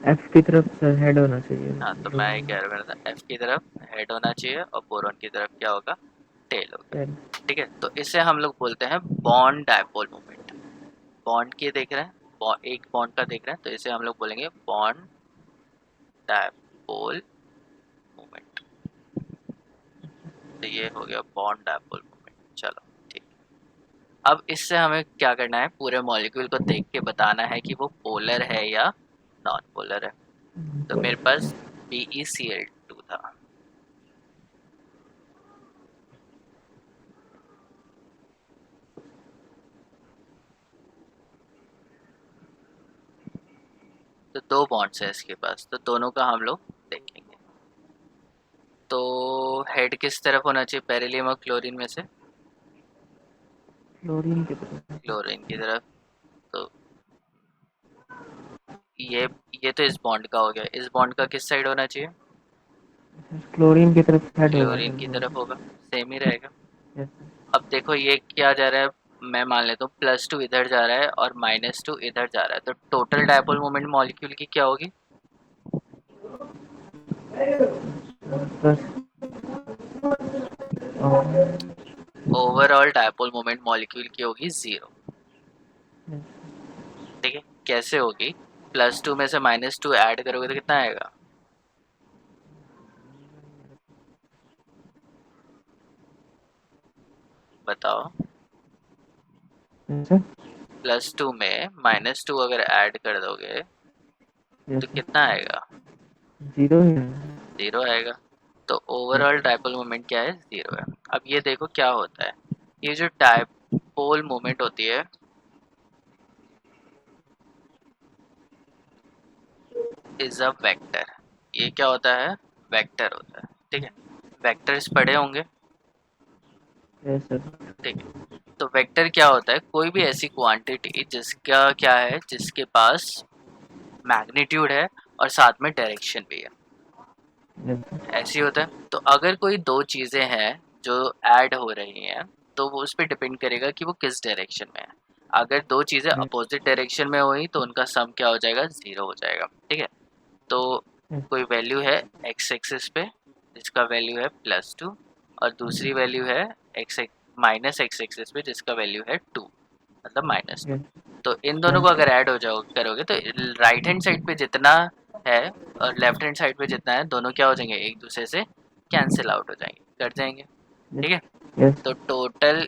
एफ की तरफ सर हेड होना चाहिए। हाँ तो मैं ये कह रहा था एफ की तरफ हेड होना चाहिए, और बोरॉन की तरफ क्या होगा, टेल होगा, टेन। ठीक है। तो इसे हम लोग बोलते हैं बॉन्ड डायपोल मोमेंट। बॉन्ड के देख रहे हैं, एक बॉन्ड का देख रहे हैं, तो इसे हम लोग बोलेंगे बॉन्ड डायपोल मोमेंट। तो ये हो गया बॉन्ड डायपोल मोमेंट, चलो ठीक। अब इससे हमें क्या करना है, पूरे मॉलिक्यूल को देख के बताना है कि वो पोलर है या नॉन पोलर है। तो मेरे पास BeCl2 था, तो दो बॉन्ड्स है इसके पास, तो दोनों का हम लोग देखेंगे। तो हेड किस तरफ होना चाहिए बेरिलियम और क्लोरीन में से, क्लोरीन की तरह। क्लोरीन की तरफ। तो ये ये तो इस बॉन्ड का हो गया, इस बॉन्ड का किस साइड होना चाहिए? क्लोरीन की तरफ हेड होगा क्लोरीन सर की वो। तरफ होगा, सेम ही रहेगा। यस अब देखो ये क्या जा रहा है, मैं मान लेता हूँ +2 इधर जा रहा है और -2 इधर जा रहा है, तो टोटल डायपोल मोमेंट मॉलिक्यूल की क्या होगी? Plus. Overall dipole moment molecule की होगी 0। ठीक है, कैसे होगी? +2 में से -2 ऐड करोगे तो कितना आएगा? बताओ। +2 में -2 अगर ऐड कर दोगे तो यस कितना आएगा? जीरो ही 0 आएगा। तो है। ओवरऑल डायपोल मोमेंट क्या है? 0 है। अब ये देखो क्या होता है, ये जो डायपोल मोमेंट होती है इज अ वेक्टर। ये क्या होता है? वेक्टर होता है। ठीक है, वेक्टर्स पढ़े होंगे। Yes sir. ठीक है, तो वेक्टर क्या होता है? कोई भी ऐसी क्वांटिटी जिसका क्या है, जिसके पास मैग्नीट्यूड है और साथ में डायरेक्शन भी है, यस ऐसी होता है। तो अगर कोई दो चीज़ें हैं जो ऐड हो रही हैं, तो वो उस पे डिपेंड करेगा कि वो किस डायरेक्शन में है। अगर दो चीज़ें अपोजिट डायरेक्शन में हुई तो उनका सम क्या हो जाएगा? 0 हो जाएगा। ठीक है, तो कोई वैल्यू है एक्स एक्सिस पे जिसका वैल्यू है +2, और दूसरी वैल्यू है एक्स माइनस एक्स एक्सिस पे जिसका वैल्यू है 2, मतलब -2। यस तो इन दोनों को अगर ऐड हो जाओ करोगे तो राइट हैंड साइड पे जितना है और लेफ्ट हैंड साइड पे जितना है, दोनों क्या हो जाएंगे? एक दूसरे से कैंसिल आउट हो जाएंगे, कट जाएंगे। ठीक है, यस तो टोटल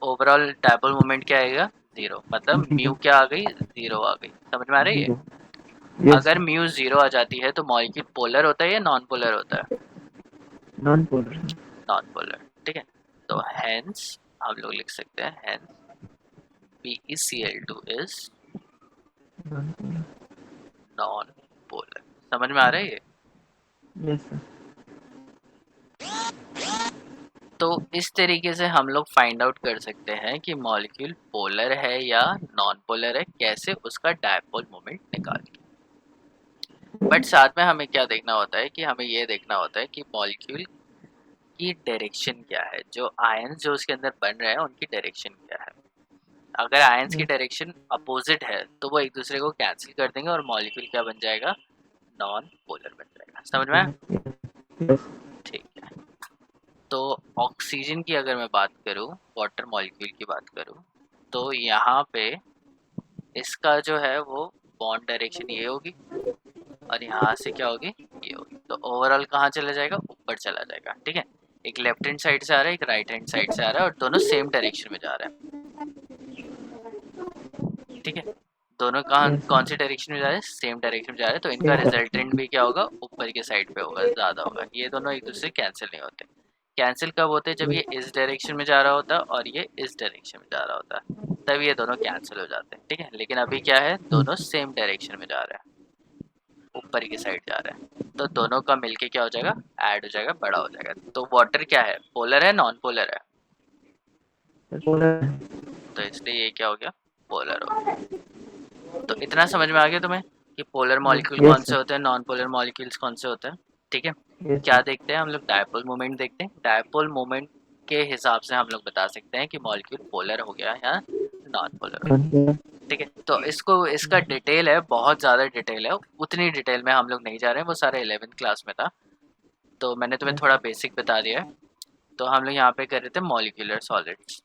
ओवरऑल डायपोल मोमेंट क्या आएगा? 0। मतलब जीरो म्यू क्या आ गई? 0 आ गई। समझ में आ रही है? जीरो यस अगर म्यू 0 आ जाती है तो मॉलिक्यूल पोलर होता है या नॉन पोलर होता है? Non polar. Non polar. ठीक है, तो हेंस हम लोग लिख सकते हैं hence BeCl2 is non polar. Non polar. समझ में आ रहा है ये? Yes sir. तो इस तरीके से हम लोग फाइंड आउट कर सकते हैं कि मॉलिक्यूल पोलर है या नॉन पोलर है, कैसे उसका डायपोल मोमेंट निकाल के। बट साथ में हमें क्या देखना होता है कि हमें ये देखना होता है कि मॉलिक्यूल की डायरेक्शन क्या है, जो आयंस जो उसके अंदर बन रहे हैं उनकी डायरेक्शन क्या है। अगर आयंस की डायरेक्शन अपोजिट है तो वो एक दूसरे को कैंसिल कर देंगे और मॉलिक्यूल क्या बन जाएगा? नॉन पोलर बन जाएगा। समझ में आया? यस ठीक है, तो ऑक्सीजन की अगर मैं बात करूं, वाटर मॉलिक्यूल की बात करूं, तो यहाँ पे इसका जो है वो बॉन्ड डायरेक्शन ये होगी और यहाँ से क्या होगी? ये होगी। तो ओवरऑल कहाँ चला जाएगा? ऊपर चला जाएगा। ठीक है, एक लेफ्ट हैंड साइड से आ रहा है, एक राइट हैंड साइड से आ रहा है और दोनों सेम डायरेक्शन में जा रहा है। ठीक है, दोनों कहाँ यस कौन सी डायरेक्शन में जा रहे हैं? सेम डायरेक्शन में जा रहे हैं, तो इनका सेम रिजल्टेंट भी क्या होगा? ऊपर के साइड पे होगा, ज़्यादा होगा। ये दोनों एक दूसरे कैंसिल नहीं होते। कैंसिल कब होते हैं? जब ये इस डायरेक्शन में जा रहा होता है और ये इस डायरेक्शन में जा रहा होता है, तब ये दोनों कैंसिल हो जाते हैं। ठीक है, लेकिन अभी क्या है? दोनों सेम डायरेक्शन में जा रहे हैं, ऊपर की साइड जा रहे हैं, तो दोनों का मिलके क्या हो जाएगा? ऐड हो जाएगा, बड़ा हो जाएगा। तो वाटर क्या है? पोलर है, नॉन पोलर है? पोलर। तो इसलिए ये क्या हो गया? पोलर हो गया। तो इतना समझ में आ गया तुम्हें कि पोलर मॉलिक्यूल कौन यस से सर। होते हैं, नॉन पोलर मॉलिक्यूल्स कौन से होते हैं। ठीक है, यस क्या सर। देखते हैं हम लोग? डायपोल मोमेंट देखते हैं। डायपोल मोमेंट के हिसाब से हम लोग बता सकते हैं कि मॉलिक्यूल पोलर हो गया या नॉन पोलर हो गया। ठीक है, तो इसको इसका डिटेल है, बहुत ज़्यादा डिटेल है, उतनी डिटेल में हम लोग नहीं जा रहे हैं, वो सारा 11th क्लास में था, तो मैंने तुम्हें थोड़ा बेसिक बता दिया है। तो हम लोग यहाँ पे कर रहे थे मॉलिक्यूलर सॉलिड्स।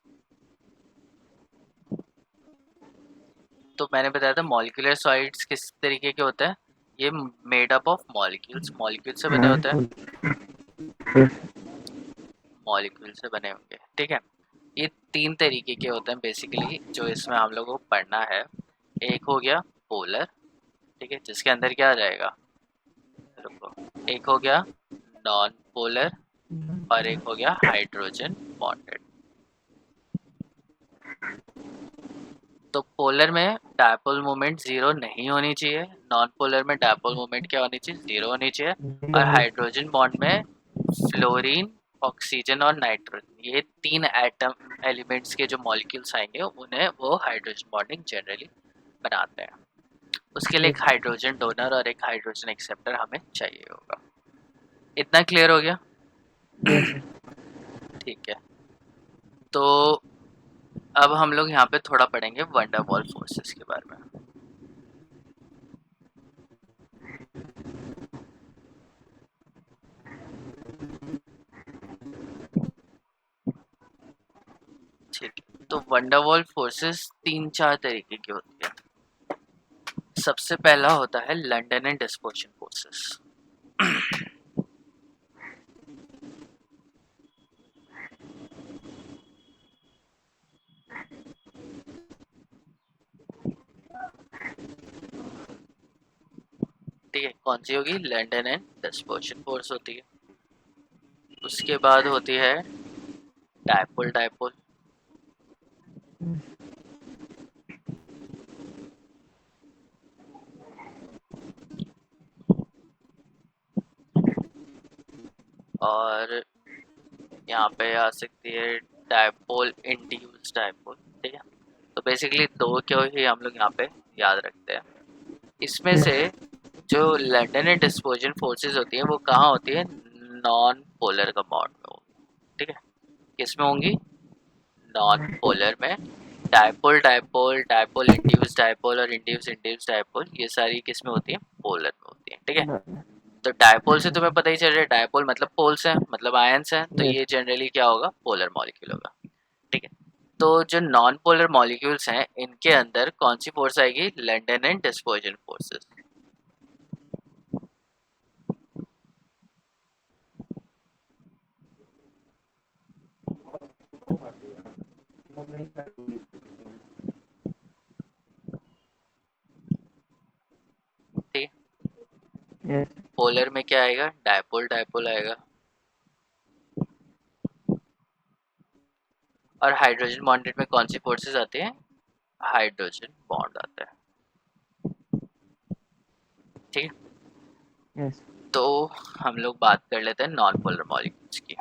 तो मैंने बताया था मॉलिक्यूलर सॉलिड्स किस तरीके के होते हैं। ये made up of molecules, molecule से बने होते हैं, यस मॉलिक्यूल से बने होंगे। ठीक है, ये तीन तरीके के होते हैं बेसिकली जो इसमें हम लोग को पढ़ना है। एक हो गया पोलर, ठीक है, जिसके अंदर क्या आ जाएगा? रुको, एक हो गया नॉन पोलर और एक हो गया हाइड्रोजन बॉन्डेड। तो पोलर में डायपोल मोमेंट 0 नहीं होनी चाहिए, नॉन पोलर में डायपोल मोमेंट क्या होनी चाहिए? 0 होनी चाहिए। और हाइड्रोजन बॉन्ड में फ्लोरीन ऑक्सीजन और नाइट्रोजन, ये तीन एटम एलिमेंट्स के जो मॉलिक्यूल्स आएंगे उन्हें वो हाइड्रोजन बॉन्डिंग जनरली बनाते हैं। उसके लिए एक यस हाइड्रोजन डोनर और एक हाइड्रोजन एक्सेप्टर हमें चाहिए होगा। इतना क्लियर हो गया? Yes sir. ठीक है, तो अब हम लोग यहाँ पे थोड़ा पढ़ेंगे वंडरवॉल फोर्सेस के बारे में। ठीक है, तो वंडरवॉल फोर्सेस तीन चार तरीके की होती है। सबसे पहला होता है लंदन एंड डिस्पर्शन फोर्सेस। ठीक है, कौन सी होगी? लंदन एंड डिस्पर्शन फोर्स होती है। उसके बाद होती है डायपोल डायपोल। और यहाँ पे आ सकती है डायपोल इंड्यूस डायपोल। ठीक है, तो बेसिकली दो क्यों ही हम लोग यहाँ पे याद रखते हैं। इसमें से जो लंदन एंड डिस्पर्जन फोर्सेस होती है वो कहाँ होती है? नॉन पोलर कंपाउंड में होगी। ठीक है, किस में होंगी? नॉन पोलर में। Dipole dipole, dipole induce dipole और इंड्यूस इंड्यूस डायपोल, ये सारी किस में होती है? पोलर में होती है। ठीक है, तो डायपोल से तुम्हें पता ही चल रहा है, डायपोल मतलब पोल्स है, मतलब आयंस है, तो यस ये जनरली क्या होगा? पोलर मॉलिक्यूल होगा। ठीक है, तो जो नॉन पोलर मॉलिक्यूल्स हैं इनके अंदर कौन सी फोर्स आएगी? London and dispersion forces. ठीक है, यस पोलर में क्या आएगा? डायपोल डायपोल आएगा। और हाइड्रोजन बॉन्डेड में कौन सी फोर्सेस आती हैं? हाइड्रोजन बॉन्ड आता है। ठीक है, यस तो हम लोग बात कर लेते हैं नॉन पोलर मॉलिक्यूल्स की।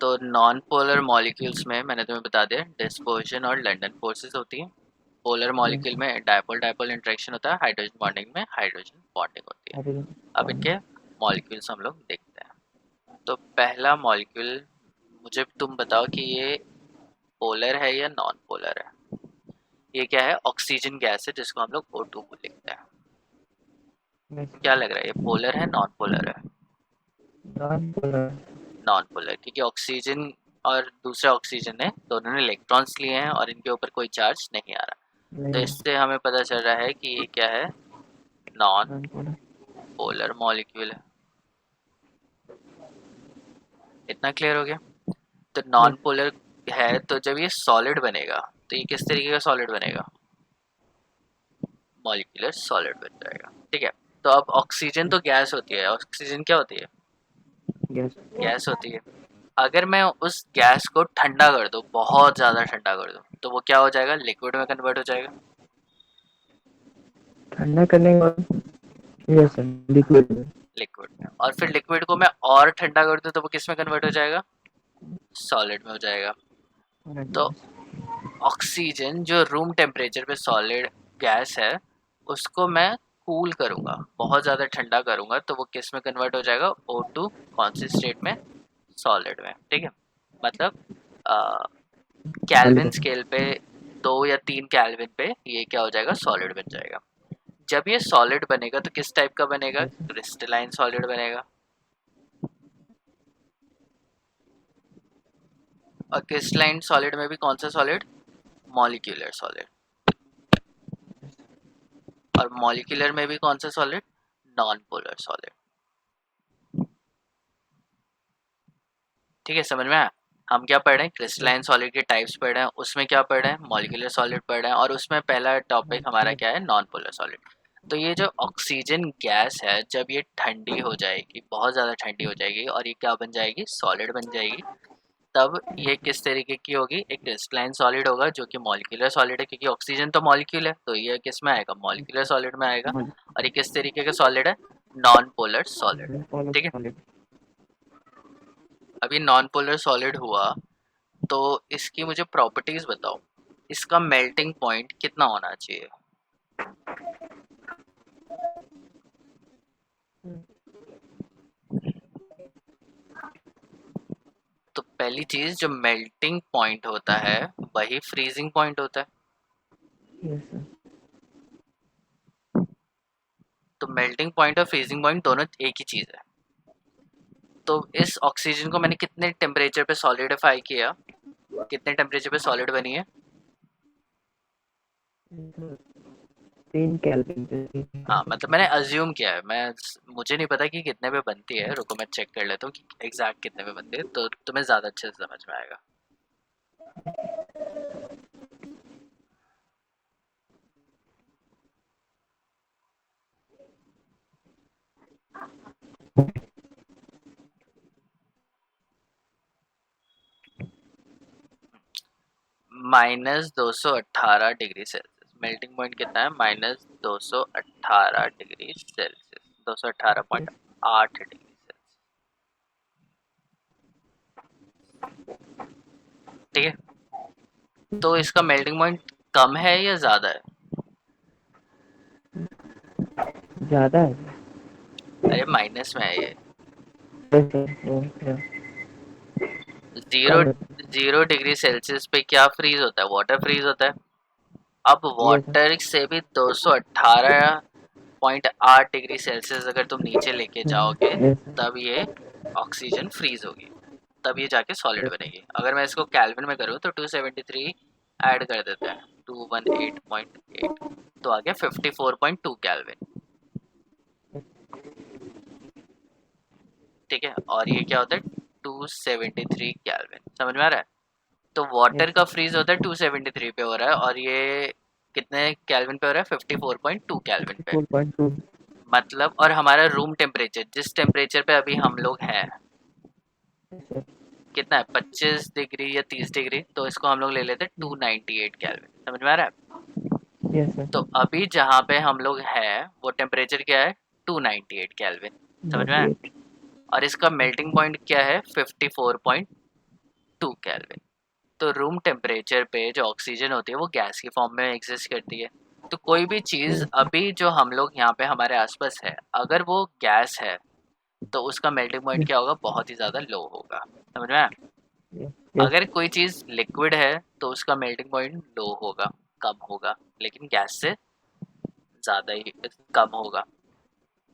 तो नॉन पोलर मॉलिक्यूल्स में मैंने तुम्हें बता दिया डिस्पर्जन और लंदन फोर्सेस होती हैं। पोलर यस मॉलिक्यूल में डायपोल डायपोल इंटरेक्शन होता है, हाइड्रोजन बॉन्डिंग में हाइड्रोजन बॉन्डिंग होती है। अब इनके मॉलिक्यूल्स हम लोग देखते हैं। तो पहला मॉलिक्यूल, मुझे तुम बताओ कि ये पोलर है या नॉन पोलर है? ये क्या है? ऑक्सीजन गैस है जिसको हम लोग O2 को लिखते हैं। क्या लग रहा है, ये पोलर है नॉन पोलर है? Non polar. नॉन पोलर, क्योंकि ऑक्सीजन और दूसरा ऑक्सीजन ने दोनों ने इलेक्ट्रॉन्स लिए हैं और इनके ऊपर कोई चार्ज नहीं आ रहा। तो नहीं इससे हमें पता चल रहा है कि ये क्या है? Non non polar. Polar molecule है। इतना क्लियर हो गया? तो नॉन यस पोलर है, तो जब ये सॉलिड बनेगा तो ये किस तरीके का सॉलिड बनेगा? मॉलिक्यूलर सॉलिड बन जाएगा। ठीक है, तो अब ऑक्सीजन तो गैस होती है, ऑक्सीजन क्या होती है? यस गैस होती है। अगर मैं उस गैस को ठंडा कर दूं, बहुत ज़्यादा ठंडा कर दूं, तो वो क्या हो जाएगा? लिक्विड में कन्वर्ट हो जाएगा। ठंडा करने के बाद यस सर लिक्विड में। लिक्विड में, और फिर लिक्विड को मैं और ठंडा कर दूं तो वो किस में कन्वर्ट हो जाएगा? सॉलिड में हो जाएगा। तो ऑक्सीजन जो रूम टेम्परेचर पे सॉलिड गैस है, उसको मैं कूल करूंगा, बहुत ज़्यादा ठंडा करूंगा, तो वो किस में कन्वर्ट हो जाएगा? O2 कौन सी स्टेट में? सॉलिड में। ठीक है, मतलब कैल्विन सॉलिड स्केल पे 2 या 3 कैल्विन पे ये क्या हो जाएगा? सॉलिड बन जाएगा। जब ये सॉलिड बनेगा तो किस टाइप का बनेगा? यस क्रिस्टलाइन सॉलिड बनेगा। और क्रिस्टलाइन सॉलिड में भी कौन सा सॉलिड? Molecular solid. और मॉलिक्यूलर में भी कौन सा सॉलिड? Non polar solid. ठीक है, समझ में आया? हम क्या पढ़ रहे हैं? क्रिस्टलाइन सॉलिड के टाइप्स पढ़ रहे हैं, उसमें क्या पढ़ रहे हैं? मॉलिक्यूलर सॉलिड पढ़ रहे हैं, और उसमें पहला टॉपिक हमारा क्या है? Non polar solid. तो ये जो ऑक्सीजन गैस है, जब ये ठंडी हो जाएगी, बहुत ज़्यादा ठंडी हो जाएगी, और ये क्या बन जाएगी? सॉलिड बन जाएगी। तब ये किस तरीके की होगी? एक क्रिस्टलाइन सॉलिड होगा जो कि मॉलिक्यूलर सॉलिड है, क्योंकि ऑक्सीजन तो मॉलिक्यूल है, तो ये किस में आएगा? मॉलिक्यूलर सॉलिड में आएगा। और ये किस तरीके का सॉलिड है? Non polar solid. ठीक है, सॉलिड। अभी नॉन पोलर सॉलिड हुआ, तो इसकी मुझे प्रॉपर्टीज बताओ। इसका मेल्टिंग पॉइंट कितना होना चाहिए? तो पहली चीज, जो मेल्टिंग पॉइंट होता है वही फ्रीजिंग पॉइंट होता है। Yes sir. तो मेल्टिंग पॉइंट और फ्रीजिंग पॉइंट दोनों एक ही चीज है। तो इस ऑक्सीजन को मैंने कितने टेम्परेचर पे सॉलिडिफाई किया, कितने टेम्परेचर पे सॉलिड बनी है? 3 केल्विन पे। हाँ, मतलब मैंने अज्यूम किया है, मैं मुझे नहीं पता कि कितने पे बनती है, रुको मैं चेक कर लेता हूँ कि एग्जैक्ट कितने पे बनती है, तो तुम्हें ज़्यादा अच्छे से समझ में आएगा। -218 डिग्री सेल्सियस मेल्टिंग पॉइंट कितना है? -218 डिग्री सेल्सियस, 218.8 डिग्री सेल्सियस। ठीक है, तो इसका मेल्टिंग पॉइंट कम है या ज़्यादा है? ज़्यादा है। अरे माइनस में है ये। Yes sir, okay. जीरो कम है। 0 डिग्री सेल्सियस पे क्या फ्रीज होता है? वाटर फ्रीज होता है। अब यस सर। वाटर से भी 218.8 डिग्री सेल्सियस अगर तुम नीचे लेके जाओगे, यस सर। तब ये ऑक्सीजन फ्रीज होगी, तब ये जाके सॉलिड बनेगी। अगर मैं इसको केल्विन में करूँ तो 273 ऐड कर देते हैं, 218.8, तो आ गया 54.2 केल्विन। ठीक है, और ये क्या होता है? 273 केल्विन। समझ में आ रहा है? तो वाटर यस का सर। फ्रीज होता है 273 पे हो रहा है, और ये कितने केल्विन पे हो रहा है? 54.2 केल्विन पे। 4.2। मतलब, और हमारा रूम टेम्परेचर जिस टेम्परेचर पे अभी हम लोग हैं, यस सर। कितना है? 25 डिग्री या 30 डिग्री, तो इसको हम लोग ले लेते हैं 298 केल्विन। समझ में आ रहा है? Yes sir. तो अभी जहाँ पे हम लोग हैं वो टेम्परेचर क्या है? 298 केल्विन। समझ में आया? 98। और इसका मेल्टिंग पॉइंट क्या है? 54.2 केल्विन। तो रूम टेम्परेचर पे जो ऑक्सीजन होती है वो गैस की फॉर्म में एग्जिस्ट करती है। तो कोई भी चीज़ यस सर। अभी जो हम लोग यहाँ पे हमारे आसपास है, अगर वो गैस है तो उसका मेल्टिंग पॉइंट क्या होगा? बहुत ही ज़्यादा लो होगा। समझ में आया? यस अगर कोई चीज़ लिक्विड है तो उसका मेल्टिंग पॉइंट लो होगा, कम होगा, लेकिन गैस से ज़्यादा ही कम होगा,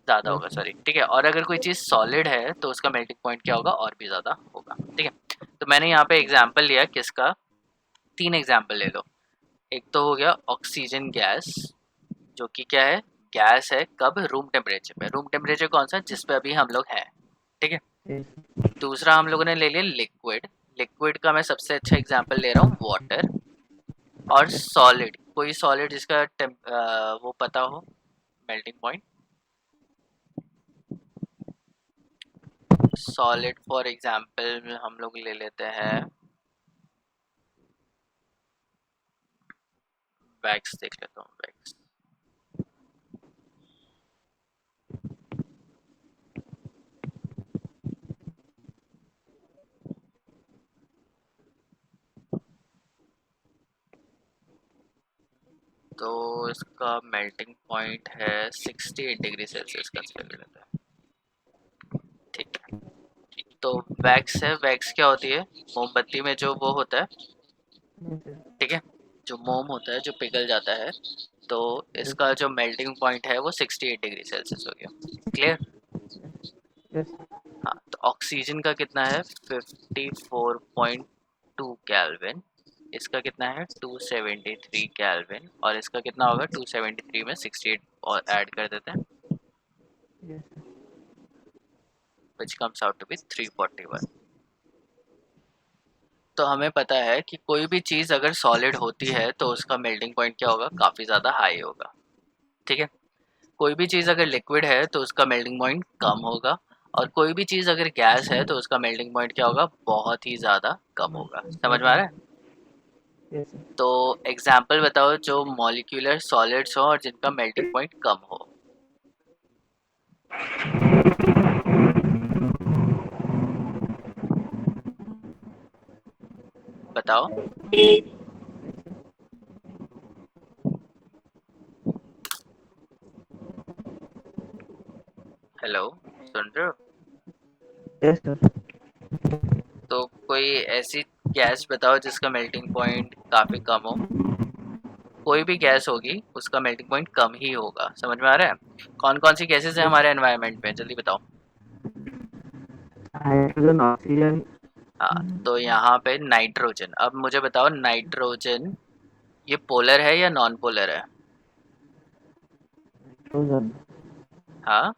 ज़्यादा होगा, यस सॉरी। ठीक है, और अगर कोई चीज़ सॉलिड है तो उसका मेल्टिंग पॉइंट क्या होगा? और भी ज़्यादा होगा। ठीक है, तो मैंने यहाँ पे एग्जाम्पल लिया किसका? 3 एग्जाम्पल ले लो। एक तो हो गया ऑक्सीजन गैस, जो कि क्या है? गैस है, कब? रूम टेम्परेचर पे। रूम टेम्परेचर कौन सा? जिस पे अभी हम लोग हैं। ठीक है। यस। दूसरा हम लोगों ने ले लिया लिक्विड। लिक्विड का मैं सबसे अच्छा एग्जांपल ले रहा हूँ वाटर। और सॉलिड, कोई सॉलिड जिसका वो पता हो melting point. Solid for example हम लोग ले लेते हैं वैक्स, देख लेता हूँ वैक्स। तो इसका मेल्टिंग पॉइंट है 68 डिग्री सेल्सियस, कंसिडर लेते हैं। ठीक है, तो वैक्स है। वैक्स क्या होती है? मोमबत्ती में जो वो होता है, ठीक है, जो मोम होता है जो पिघल जाता है, तो इसका जो मेल्टिंग पॉइंट है वो 68 डिग्री सेल्सियस हो गया। क्लियर? यस। हाँ, तो ऑक्सीजन का कितना है? 54.2 केल्विन। इसका कितना है? 273 केल्विन। और इसका कितना होगा? 273 में 68 और ऐड कर देते हैं, yes. Which comes out to be 341। तो हमें पता है कि कोई भी चीज़ अगर सॉलिड होती है तो उसका मेल्टिंग पॉइंट क्या होगा? काफ़ी ज़्यादा हाई होगा। ठीक है, कोई भी चीज़ अगर लिक्विड है तो उसका मेल्टिंग पॉइंट कम होगा, और कोई भी चीज़ अगर गैस है तो उसका मेल्टिंग पॉइंट क्या होगा? बहुत ही ज़्यादा कम होगा। समझ में आ रहा है? यस। तो एग्जाम्पल बताओ जो मॉलिक्यूलर सॉलिड्स हो और जिनका मेल्टिंग पॉइंट कम हो। बताओ। हेलो, सुन रहे हो? Yes sir. तो कोई ऐसी गैस बताओ जिसका मेल्टिंग पॉइंट काफी कम हो। कोई भी गैस होगी उसका मेल्टिंग पॉइंट कम ही होगा, समझ में आ रहा है? कौन कौन सी गैसेस है यस, हमारे एनवायरनमेंट में, जल्दी बताओ। हाइड्रोजन, ऑक्सीजन, हाँ, तो यहाँ पे नाइट्रोजन। अब मुझे बताओ, नाइट्रोजन ये पोलर है या नॉन पोलर है? नाइट्रोजन हाँ,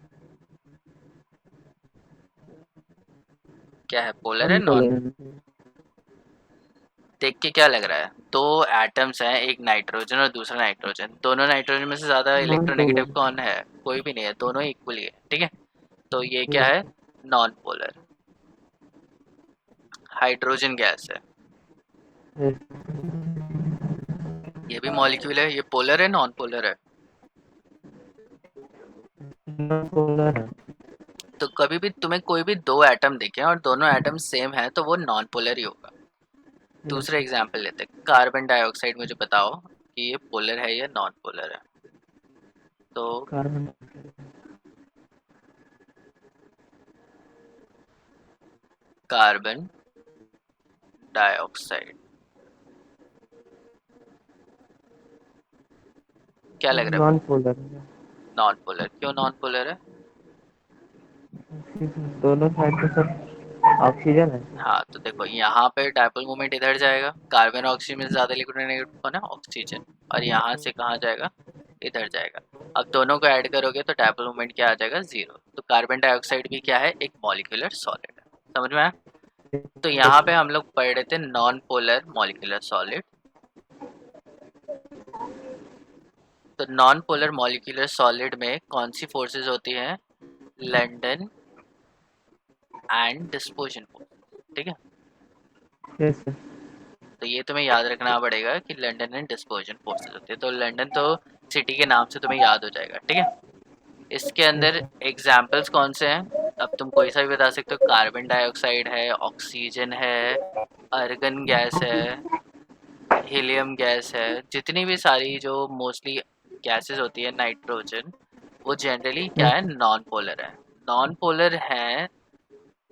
क्या है, पोलर है नॉन नॉन? पोलर। देख के क्या लग रहा है? दो एटम्स हैं, एक नाइट्रोजन और दूसरा नाइट्रोजन। दोनों नाइट्रोजन में से ज्यादा नॉन इलेक्ट्रोनेगेटिव पोलर। कौन है? कोई भी नहीं है, दोनों इक्वली है, ठीक है। तो ये क्या यस। है? Non polar. हाइड्रोजन गैस है, यस, ये भी मॉलिक्यूल है। ये पोलर है नॉन पोलर है? नॉन पोलर है। तो कभी भी तुम्हें कोई भी दो एटम दिखे और दोनों एटम सेम है तो वो नॉन पोलर ही होगा। यस, दूसरा एग्जाम्पल लेते हैं, कार्बन डाइऑक्साइड। मुझे बताओ कि ये पोलर है या नॉन पोलर है। तो कार्बन। कार्बन डाइऑक्साइड क्या लग रहा है? नॉन पोलर है। नॉन पोलर क्यों नॉन पोलर है? दोनों साइड पे सर ऑक्सीजन है। हाँ, तो देखो यहाँ पे डायपोल मोमेंट इधर जाएगा, कार्बन और ऑक्सीजन में से ज्यादा इलेक्ट्रोनेगेटिव कौन है? ऑक्सीजन। और यहाँ से कहाँ जाएगा? इधर जाएगा। अब दोनों को ऐड करोगे तो डायपोल मोमेंट क्या आ जाएगा? जीरो। तो कार्बन डाइऑक्साइड भी क्या है? एक मॉलिक्यूलर सॉलिड है। समझ में आया? तो यहाँ पे हम लोग पढ़ रहे थे नॉन पोलर मॉलिक्यूलर सॉलिड। तो नॉन पोलर मॉलिक्यूलर सॉलिड में कौन सी फोर्सेस होती हैं? लंदन एंड डिस्पर्शन फोर्स, ठीक है। Yes sir. तो ये तुम्हें याद रखना पड़ेगा कि लंदन एंड डिस्पर्जन फोर्सेस होती है। तो लंदन तो सिटी के नाम से तुम्हें याद हो जाएगा, ठीक है। इसके यस अंदर सर। एग्जाम्पल्स कौन से हैं? अब तुम कोई सा भी बता सकते हो। कार्बन डाइऑक्साइड है, ऑक्सीजन है, अर्गन गैस है, हीलियम गैस है। जितनी भी सारी जो मोस्टली गैसेस होती है, नाइट्रोजन, वो जनरली क्या यस है? सर। नॉन पोलर है। नॉन पोलर हैं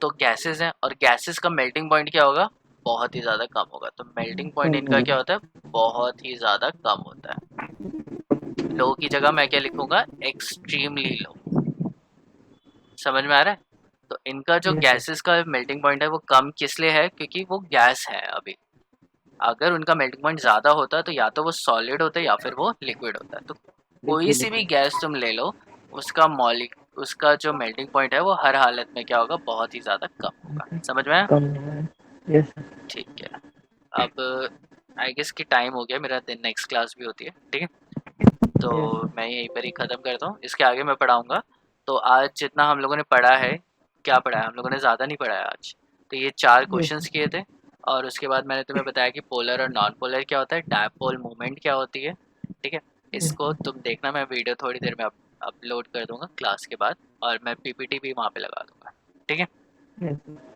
तो गैसेस हैं, और गैसेस का मेल्टिंग पॉइंट क्या होगा? बहुत ही ज़्यादा कम होगा। तो मेल्टिंग पॉइंट कम इनका क्या होगा। होता है? बहुत ही ज़्यादा कम होता है। लो की जगह मैं क्या लिखूंगा? Extremely low. समझ में आ रहा है? तो इनका जो यस सर। गैसेस का मेल्टिंग पॉइंट है वो कम किस लिए है? क्योंकि वो गैस है अभी। अगर उनका मेल्टिंग पॉइंट ज़्यादा होता तो या तो वो सॉलिड होता या फिर वो लिक्विड होता। तो कोई लिक्विड सी भी होता गैस तुम ले लो, उसका मॉलिक उसका जो मेल्टिंग पॉइंट है वो हर हालत में क्या होगा? बहुत ही ज़्यादा कम होगा। है। समझ में आया? कम होगा। Yes sir. ठीक है। अब आई गेस कि टाइम हो गया, मेरा दिन नेक्स्ट क्लास भी होती है, ठीक है। तो यस सर। मैं यहीं पर ही ख़त्म करता हूँ, इसके आगे मैं पढ़ाऊँगा। तो आज जितना हम लोगों ने पढ़ा है, क्या पढ़ा है हम लोगों ने? ज़्यादा नहीं पढ़ा है आज। तो ये 4 यस क्वेश्चंस किए थे, और उसके बाद मैंने तुम्हें बताया कि पोलर और नॉन पोलर क्या होता है, डायपोल मूवमेंट क्या होती है, ठीक है। इसको सर। तुम देखना, मैं वीडियो थोड़ी देर में अपलोड कर दूँगा क्लास के बाद, और मैं पीपीटी भी वहाँ पे लगा दूँगा, ठीक है। Yes sir.